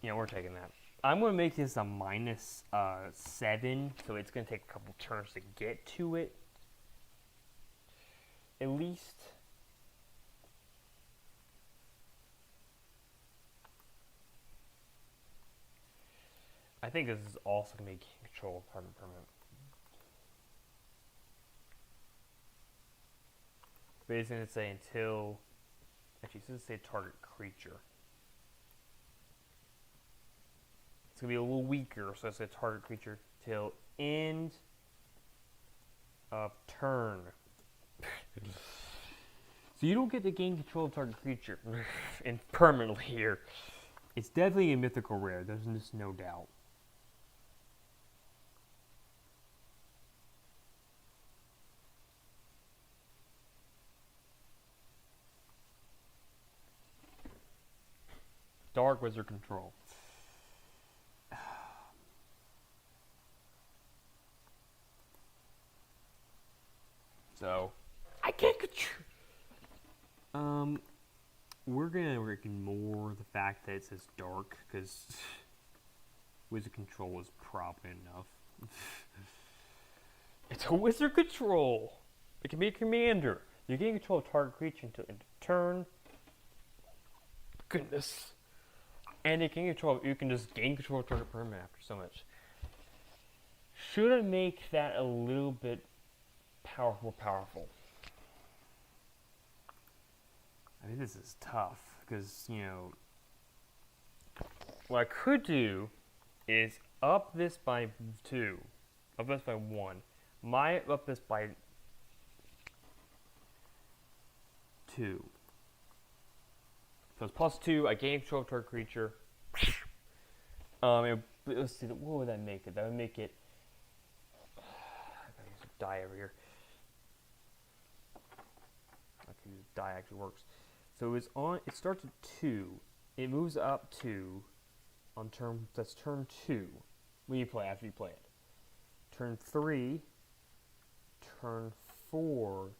Yeah, we're taking that. I'm going to make this a -7, so it's going to take a couple turns to get to it. At least. I think this is also going to make control of permanent. But it's going to say until. Actually, it's going to say target creature. It's going to be a little weaker, so it's a target creature till end of turn. So you don't get to gain control of target creature and permanently here. It's definitely a mythical rare, there's just no doubt. Dark Wizard Control. So, I can't control. We're gonna ignore the fact that it says dark, because Wizard Control is probably enough. It's a Wizard Control. It can be a commander. You gain control of target creature until end of turn. Goodness. And it can control. You can just gain control of target permanent after so much. Should I make that a little bit more powerful? I mean, this is tough because, you know, what I could do is up this by 2, up this by 1, up this by 2. So it's +2. I gain control of target creature. Let's see. What would that make it? That would make it. I gotta use a die over here. I can use die. Actually works. So it's on. It starts at 2. It moves up 2 on turn. That's turn 2 when you play. After you play it. Turn 3. Turn 4.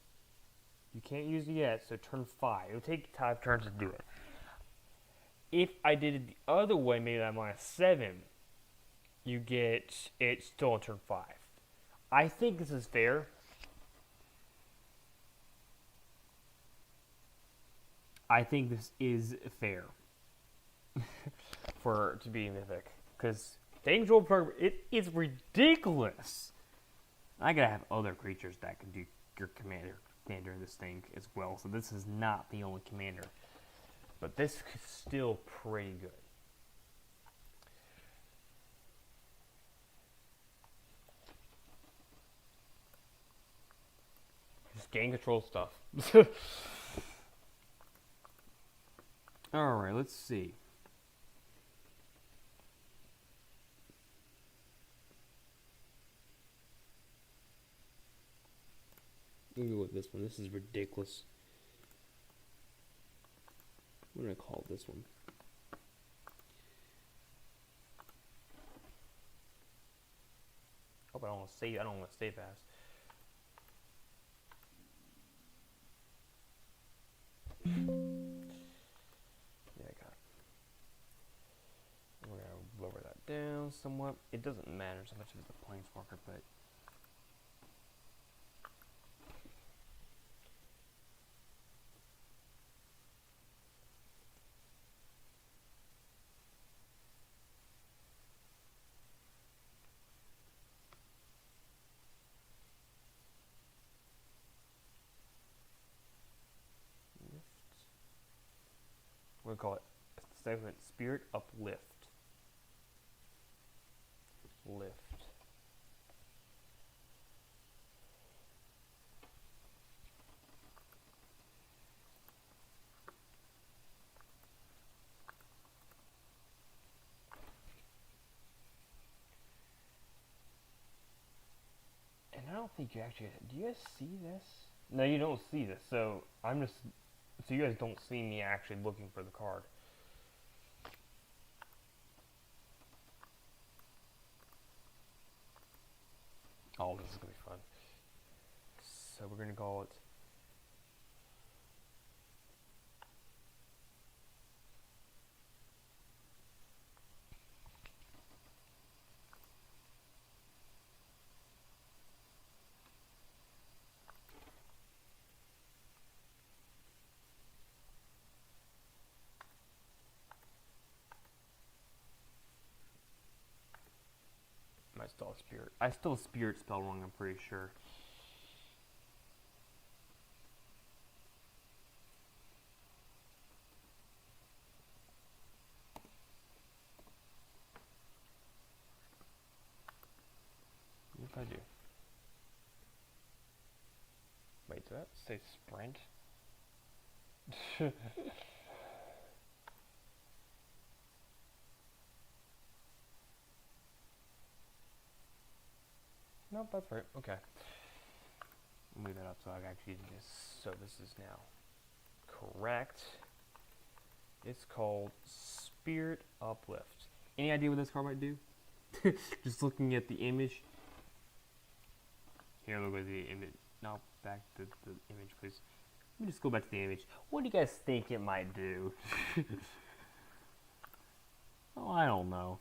You can't use it yet. So turn 5. It'll take 5 turns to do it. If I did it the other way, maybe I'm -7, you get it still on turn 5. I think this is fair. I think this is fair for to be mythic, because taking control program, it is ridiculous. I gotta have other creatures that can do your commander in this thing as well. So this is not the only commander. But this is still pretty good. Just gain control stuff. Alright, let's see. Let me go with this one. This is ridiculous. I'm gonna call this one. Hope I don't want to save. I don't want to save as. Yeah, I got it. We're gonna lower that down somewhat. It doesn't matter so much as the planeswalker, but. We're gonna call it segment Spirit Uplift. Lift. And I don't think you actually. Do you guys see this? No, you don't see this. So I'm just. So you guys don't see me actually looking for the card. Oh, this is gonna be fun. So we're gonna call it. Spirit. I still spirit spell wrong, I'm pretty sure. What if I do? Wait, did that say sprint? Nope, that's right. Okay. I'll move that up so I can actually do this. So this is now correct. It's called Spirit Uplift. Any idea what this card might do? Just looking at the image. Here, look at the image. No, back to the image, please. Let me just go back to the image. What do you guys think it might do? Oh, I don't know.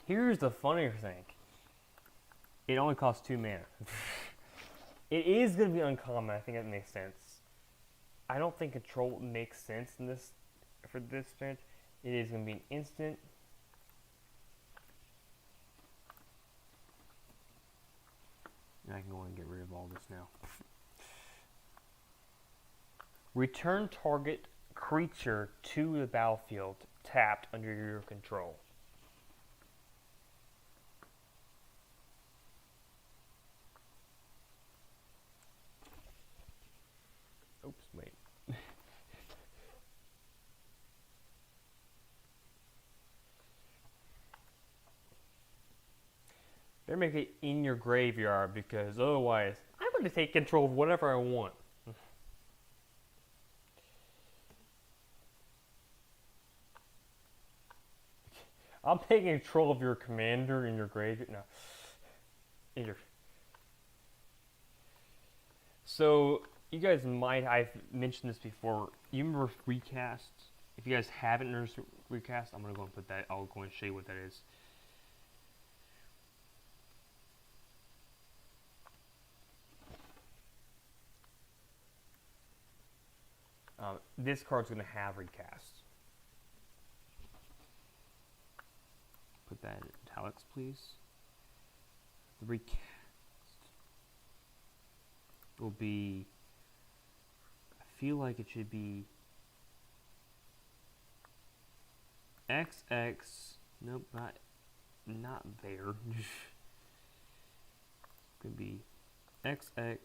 Here's the funnier thing. It only costs 2 mana. It is going to be uncommon. I think that makes sense. I don't think control makes sense in this for this bench. It is going to be an instant. And I can go and get rid of all this now. Return target creature to the battlefield tapped under your control. Oops, wait. Better make it in your graveyard because otherwise I'm going to take control of whatever I want. I'm taking control of your commander in your graveyard. No. In your... So, you guys might, I've mentioned this before. You remember recast? If you guys haven't noticed recast, I'm going to go and put that, I'll go and show you what that is. This card's going to have recast. Put that in italics, please. The recast will be, I feel like it should be XX, nope, not there. It's going to be XX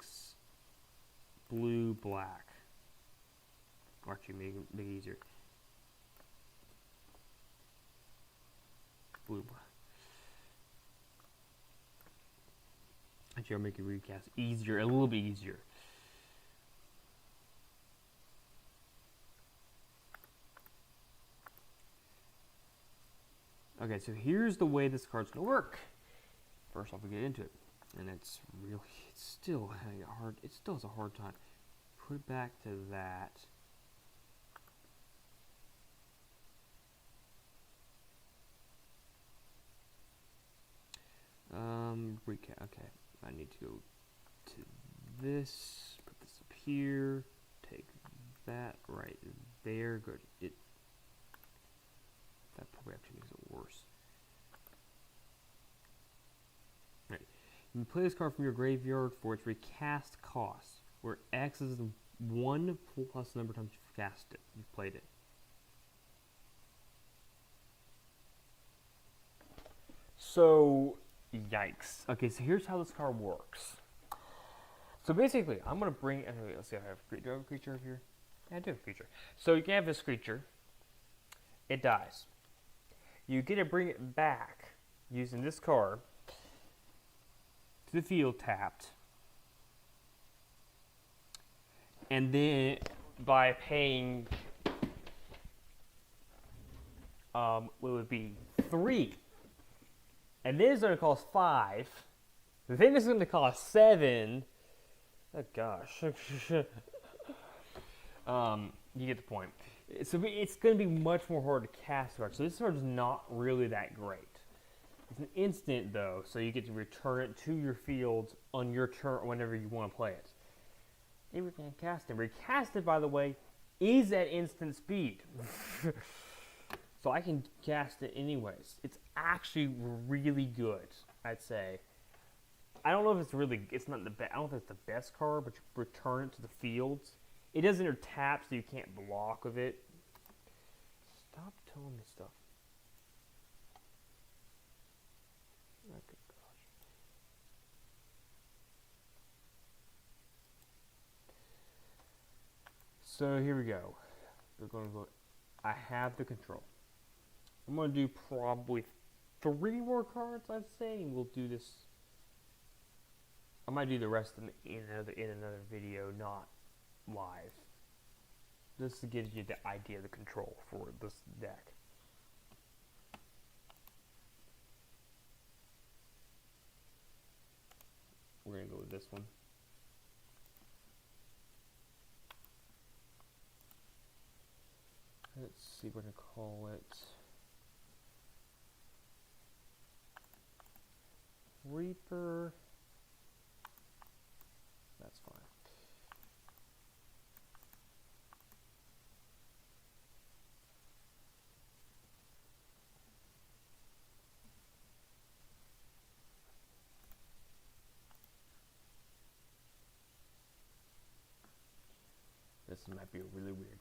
blue black. Or actually make it easier. Blue black. Actually, I'll make it recast easier, a little bit easier. Okay, so here's the way this card's gonna work. First off, we get into it, and it still has a hard time. Put it back to that. Recap. Okay, I need to go to this. Put this up here. Take that right there. Good. That probably actually makes it worse. Right. You can play this card from your graveyard for its recast cost, where X is 1 plus the number of times you've cast it. You've played it. So, yikes. Okay, so here's how this card works. So basically, I'm going to bring... let's see if I have a creature. Do I have a creature over here? Yeah, I do have a creature. So you can have this creature. It dies. You get to bring it back using this card to the field tapped. And then by paying... what would be 3. And then it's going to cost 5. Then it's going to cost 7. Oh gosh. You get the point. So it's going to be much more hard to cast card. So this card is not really that great. It's an instant though, so you get to return it to your field on your turn whenever you want to play it. And we can cast it. Recast it, by the way, is at instant speed. So I can cast it anyways. It's actually really good, I'd say. I don't know if it's not the best. I don't think it's the best card, but you return it to the fields. It doesn't tap, so you can't block with it. Stop telling me stuff. Oh, good gosh. So here we go. We're going to go. I have the control. I'm going to do probably 3 more cards, I'd say, and we'll do this. I might do the rest in another video, not live. Just to give you the idea of the control for this deck. We're going to go with this one. Let's see what to call it. Reaper. That's fine. This might be really weird.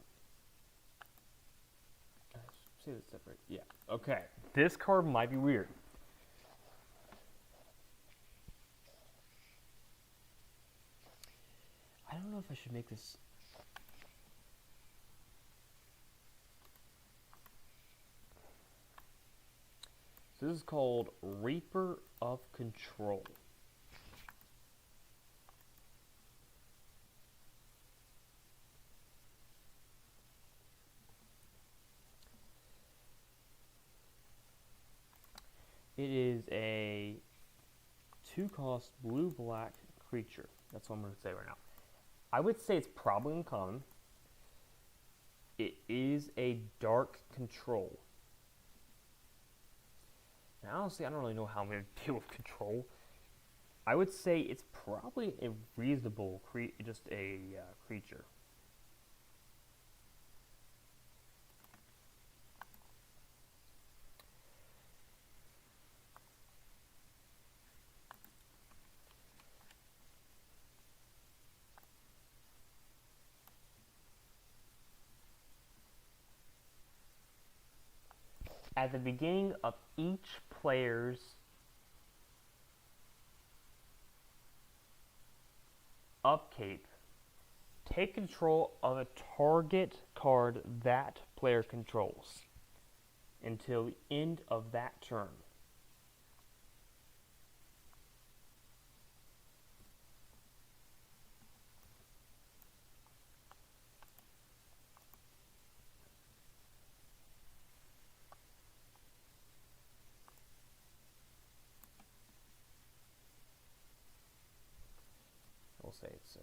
See this separate. Yeah. Okay. This card might be weird. I don't know if I should make this. So this is called Reaper of Control. It is a 2-cost blue-black creature. That's what I'm going to say right now. I would say it's probably uncommon. It is a dark control. Now, honestly, I don't really know how I'm going to deal with control. I would say it's probably a reasonable creature. At the beginning of each player's upkeep, take control of a target card that player controls until the end of that turn. say it's a...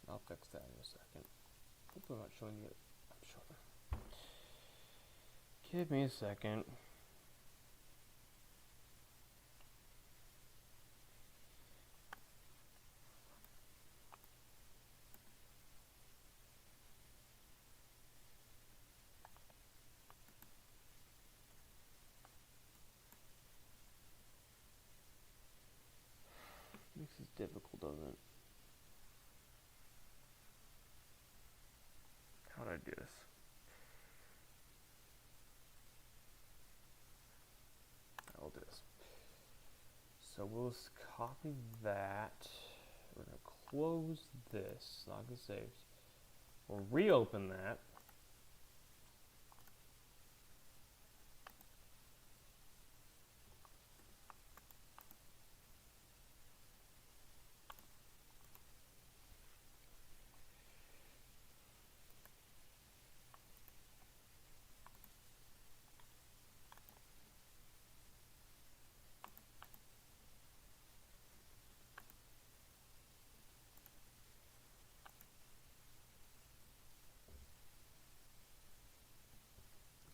I'll fix that in a second. Hopefully I'm not showing you it. I'm sure. Give me a second. Makes this difficult, doesn't it? How do I do this? I'll do this. So we'll just copy that. We're going to close this. Not going to save. We'll reopen that.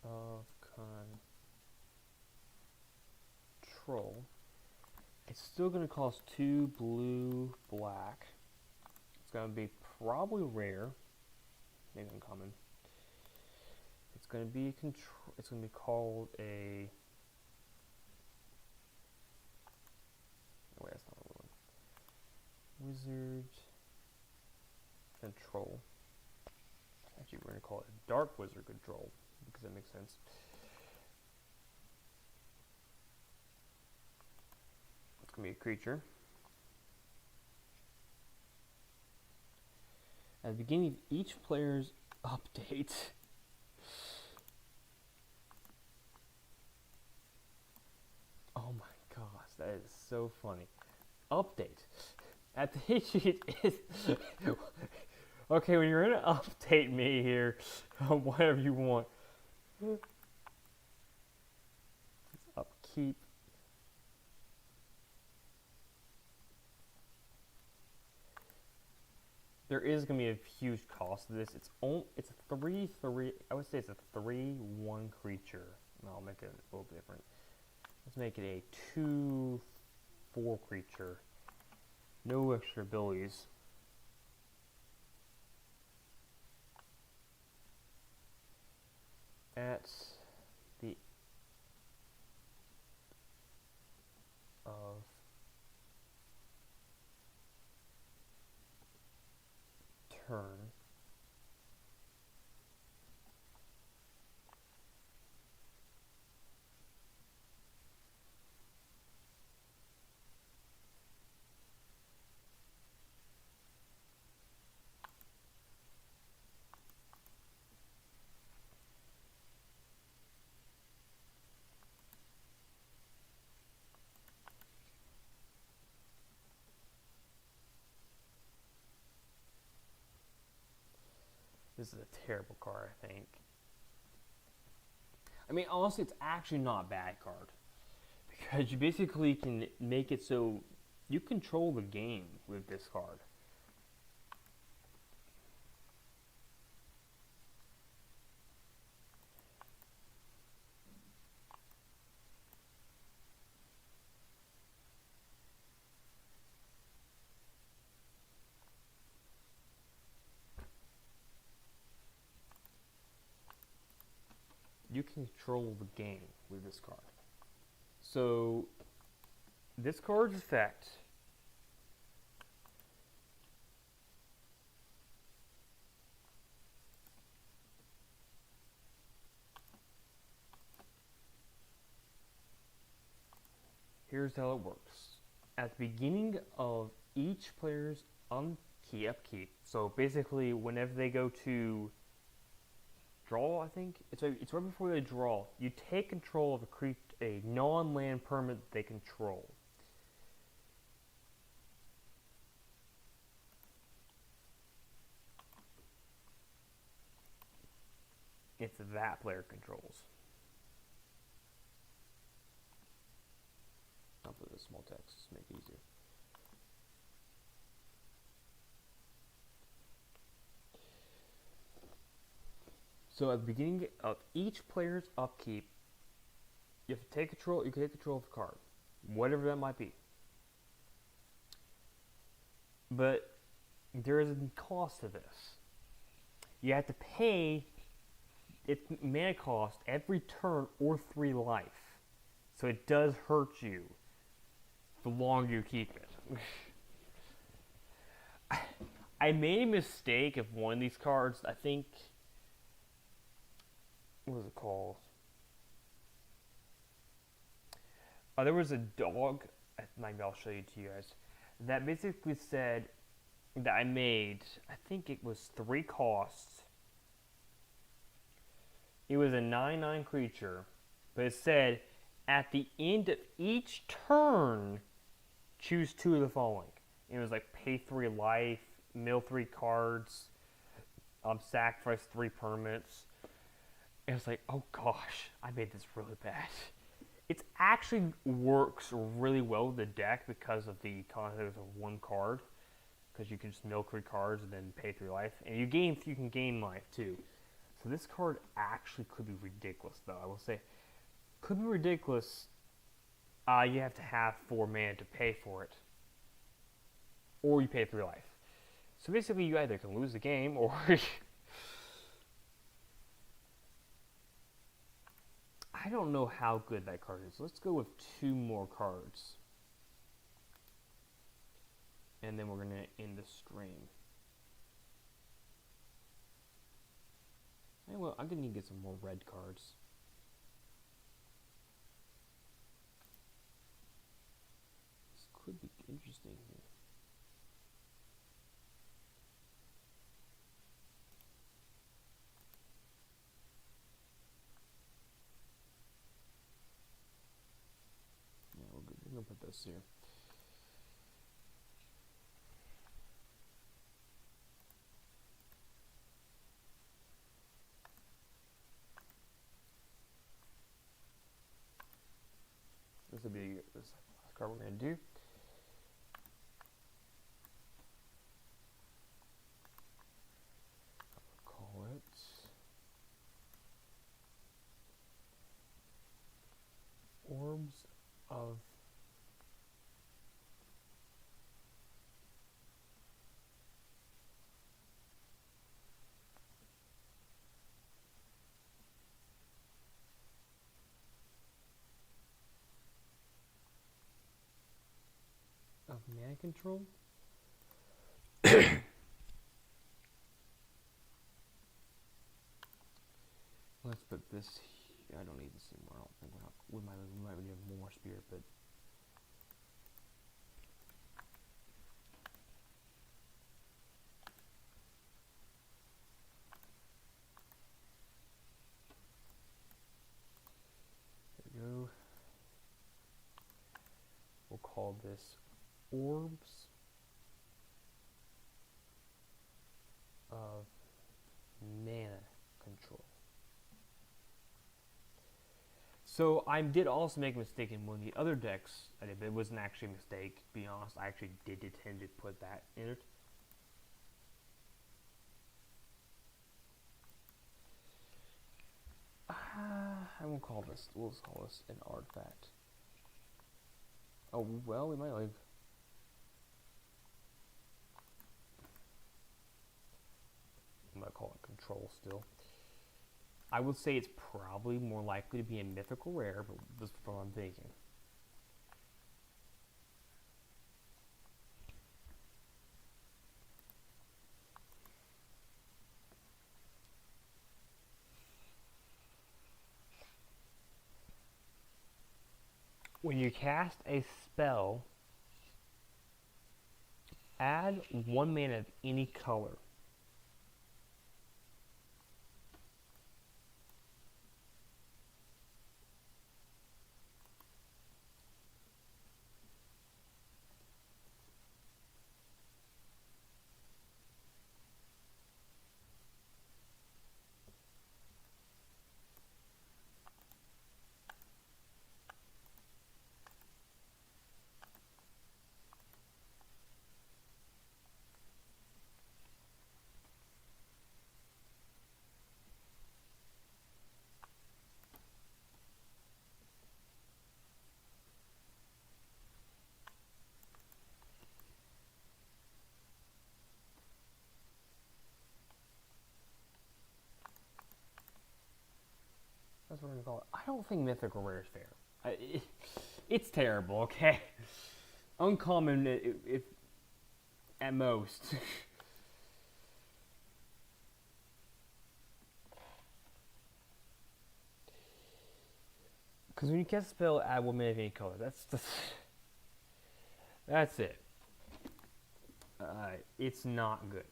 Of control. It's still going to cost 2 blue, black. It's going to be probably rare, maybe uncommon. It's going to be control. It's going to be called a... Oh, wait, that's not the one. Wizard control. Actually, we're going to call it a dark wizard control because that makes sense. It's going to be a creature. At the beginning of each player's update, oh my gosh, that is so funny. Update. At the hit is okay, when you're gonna update me here, whatever you want. Upkeep. There is going to be a huge cost to this. It's a 3/3. I would say it's a 3/1 creature. No, I'll make it a little different. Let's make it a 2/4 creature. No extra abilities. At the of turn, this is a terrible card, I think. I mean, honestly, it's actually not a bad card. Because you basically can make it so you control the game with this card. You can control the game with this card. So, this card's effect here's how it works. At the beginning of each player's upkeep, so basically whenever they go to draw, I think. It's right before they draw. You take control of a non-land permanent they control. It's that player controls. I'll put this small text to make it easier. So at the beginning of each player's upkeep, you have to take control. You can take control of a card, whatever that might be. But there is a cost to this. You have to pay its mana cost every turn or 3 life. So it does hurt you the longer you keep it. I made a mistake of one of these cards. I think, what was it called? There was a dog, maybe I'll show you to you guys, that basically said that I made, I think it was 3 costs. It was a 9/9 creature, but it said, at the end of each turn, choose 2 of the following. It was like pay 3 life, mill 3 cards, sacrifice 3 permanents. And it's like, oh gosh, I made this really bad. It actually works really well with the deck because of the concept of 1 card. Because you can just mill 3 cards and then pay 3 life. And you can gain life too. So this card actually could be ridiculous, though. I will say, could be ridiculous. You have to have 4 mana to pay for it, or you pay 3 life. So basically, you either can lose the game, or I don't know how good that card is. Let's go with 2 more cards, and then we're gonna end the stream. Anyway, I'm gonna need to get some more red cards. This could be interesting here. Yeah, we're gonna put this here. This will be this last card we're going to do. I'll call it Orbs of mana control. Let's put this here. I don't need this anymore. I don't think we might need more spirit, but there we go. We'll call this Orbs of Mana Control. So I did also make a mistake in one of the other decks I did, but it wasn't actually a mistake, to be honest. I actually did intend to put that in it. I won't call this, we'll just call this an artifact. Oh, well, we might like... I'm going to call it control still. I would say it's probably more likely to be a mythical rare, but this is what I'm thinking. When you cast a spell, add 1 mana of any color. That's what we're gonna call it. I don't think mythical rare is fair. It's terrible. Okay, uncommon if at most. Because when you cast a spell, add 1 mana of any color. That's it. It's not good.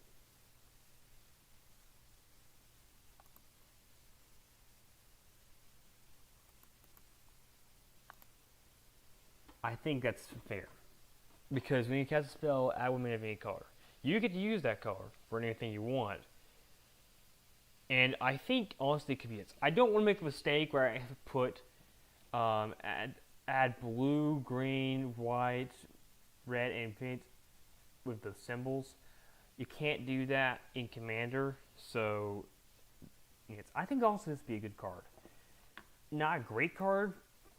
I think that's fair. Because when you cast a spell, add 1 mana of any color. You get to use that color for anything you want. And I think, honestly, it could be it. I don't want to make a mistake where I have to put, add blue, green, white, red, and pink with the symbols. You can't do that in Commander, so I think also this would be a good card. Not a great card,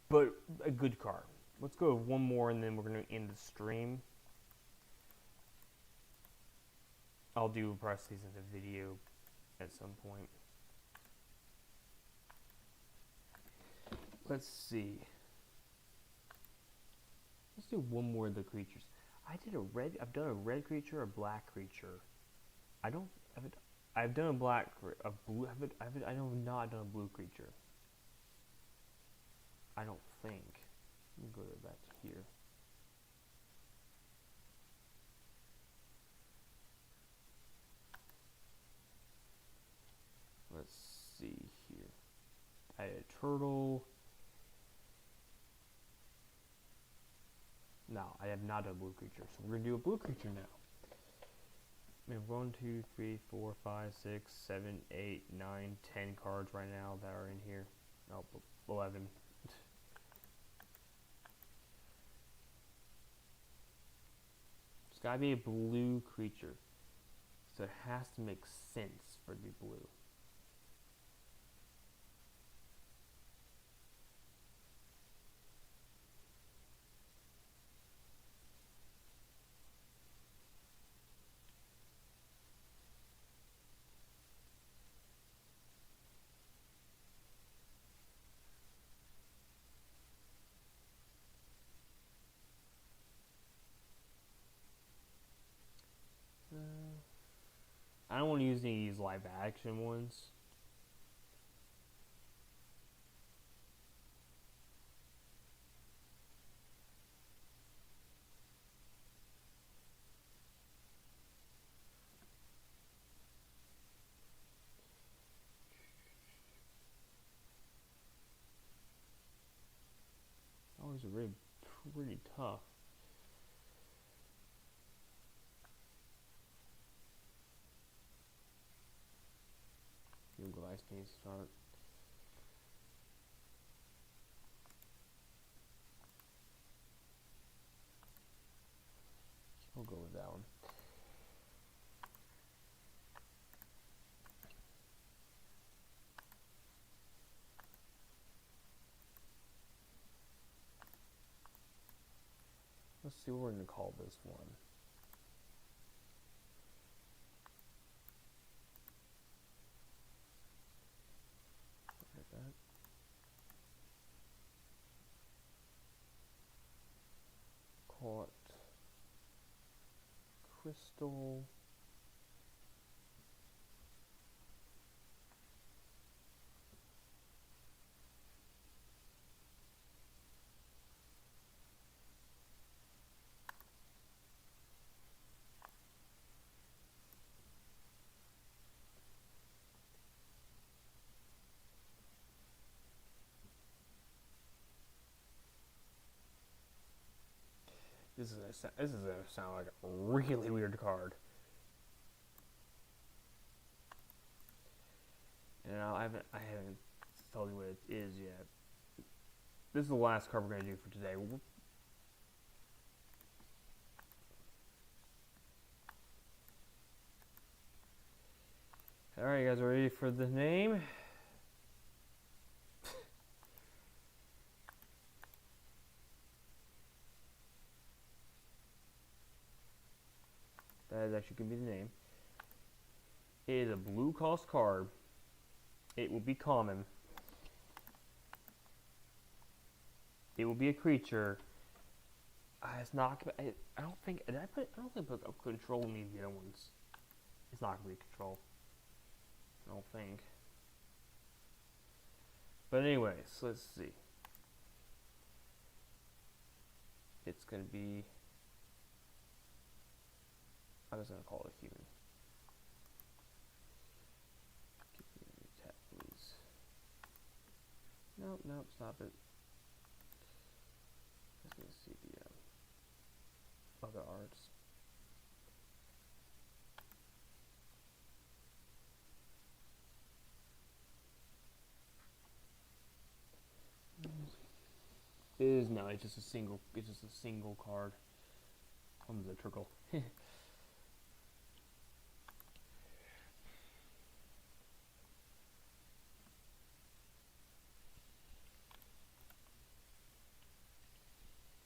but a good card. Let's go with one more, and then we're going to end the stream. I'll do a press these in the video at some point. Let's see. Let's do one more of the creatures. I've done a red creature, a black creature. I've done a black, a blue. I have not done a blue creature. I don't think. Let me go back to here. Let's see here. I had a turtle. No, I have not done a blue creature, so we're gonna do a blue creature now. We have 1, 2, 3, 4, 5, 6, 7, 8, 9, 10 cards right now that are in here. Oh, 11. It's gotta be a blue creature, so it has to make sense for it to be blue. I don't want to use any of these live action ones. Oh, these are really pretty tough. Google Ice needs to start. We'll go with that one. Let's see what we're going to call this one. Like that. Call it Crystal. This is gonna sound like a really weird card. And I haven't told you what it is yet. This is the last card we're gonna do for today. All right, you guys are ready for the name? That is actually going to be the name. It is a blue cost card. It will be common. It will be a creature. It's not. I don't think. Did I put? I don't think I put control in the other ones. It's not gonna be control. I don't think. But anyways, let's see. It's gonna be. I was gonna call it a human. Tap, please. Nope, nope, stop it. Let's gonna see the other arts. It is no. It's just a single. It's just a single card. Comes a trickle.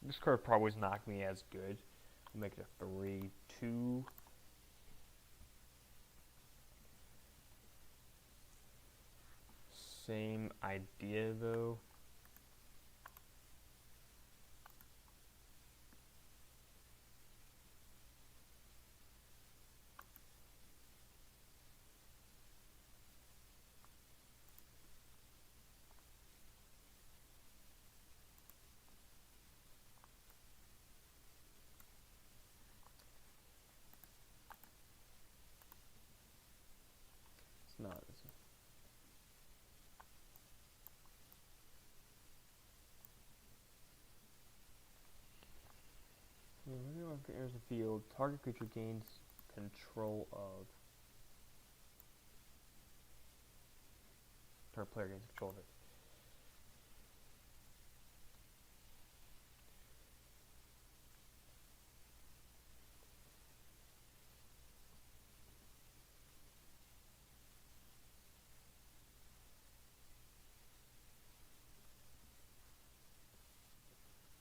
This card probably is not going to be as good. I'll make it a 3/2. Same idea though. It's not. Enters the field. Target creature gains control of. Target player gains control of it.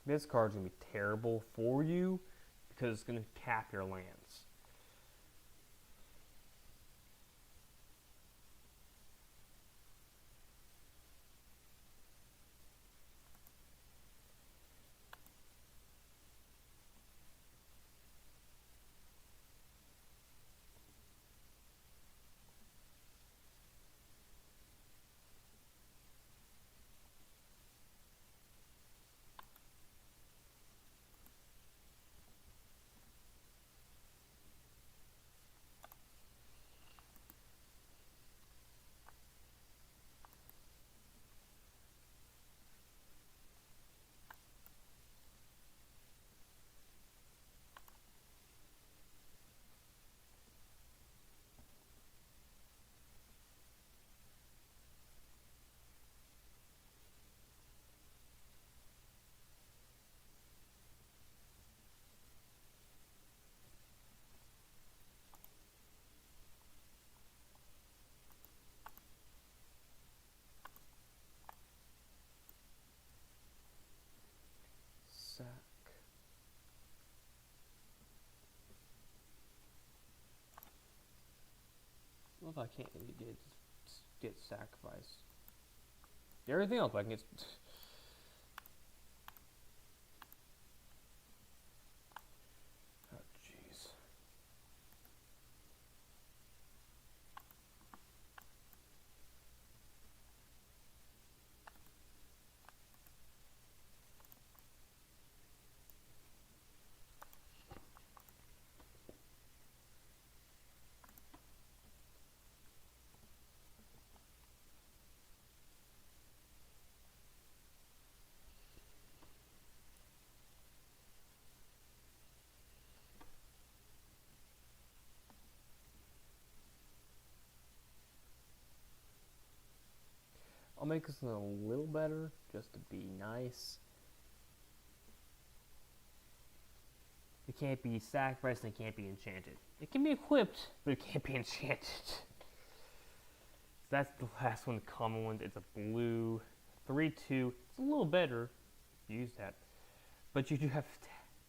This card's gonna be terrible for you because it's gonna tap your lands. Sack. Well, if I can't get sacrificed. Everything else I can get. Oh jeez. I'll make this one a little better, just to be nice. It can't be sacrificed and it can't be enchanted. It can be equipped, but it can't be enchanted. That's the last one, the common one. It's a blue 3/2. It's a little better. Use that. But you do have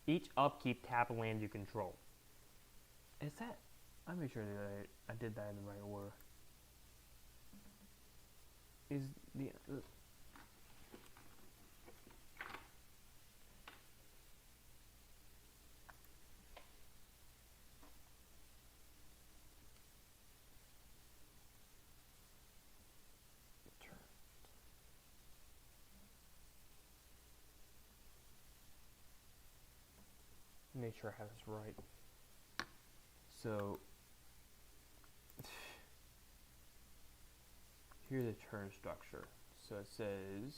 each upkeep tap a land you control. Is that? I'll make sure that I did that in the right order. Is the make sure I have this right. So here's the turn structure. So it says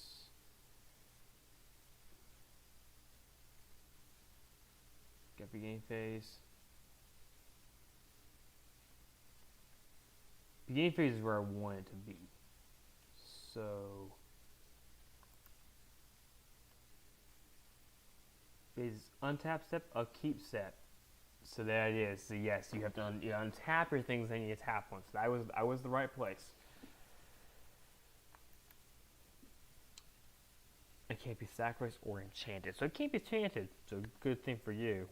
get beginning phase. Beginning phase is where I want it to be. So is untap step, upkeep step. So there it is. So yes, you have to untap your things, then you tap once. So I was the right place. It can't be sacrificed or enchanted. So it can't be enchanted. So good thing for you.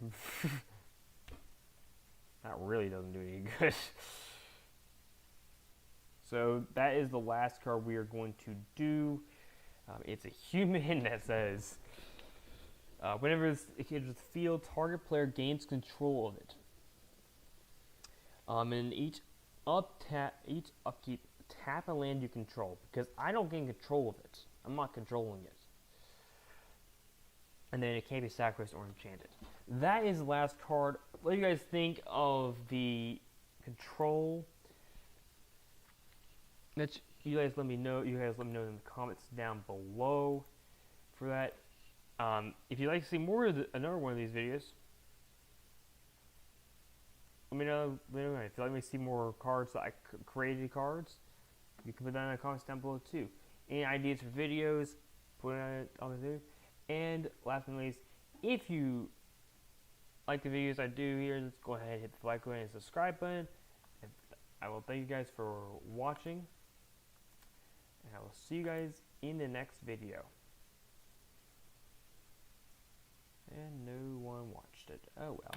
That really doesn't do any good. So that is the last card we are going to do. It's a human that says, whenever it enters the field, target player gains control of it. And each upkeep, tap a land you control, because I don't gain control of it. I'm not controlling it. And then it can't be sacrificed or enchanted. That is the last card. What do you guys think of the control? You guys let me know. You guys let me know in the comments down below for that. If you'd like to see more of another one of these videos, let me know. If you'd like me to see more cards that I created cards, you can put that in the comments down below too. Any ideas for videos, put it on the video. And last but not least, if you like the videos I do here, let's go ahead and hit the like button and subscribe button. And I will thank you guys for watching. And I will see you guys in the next video. And no one watched it. Oh well.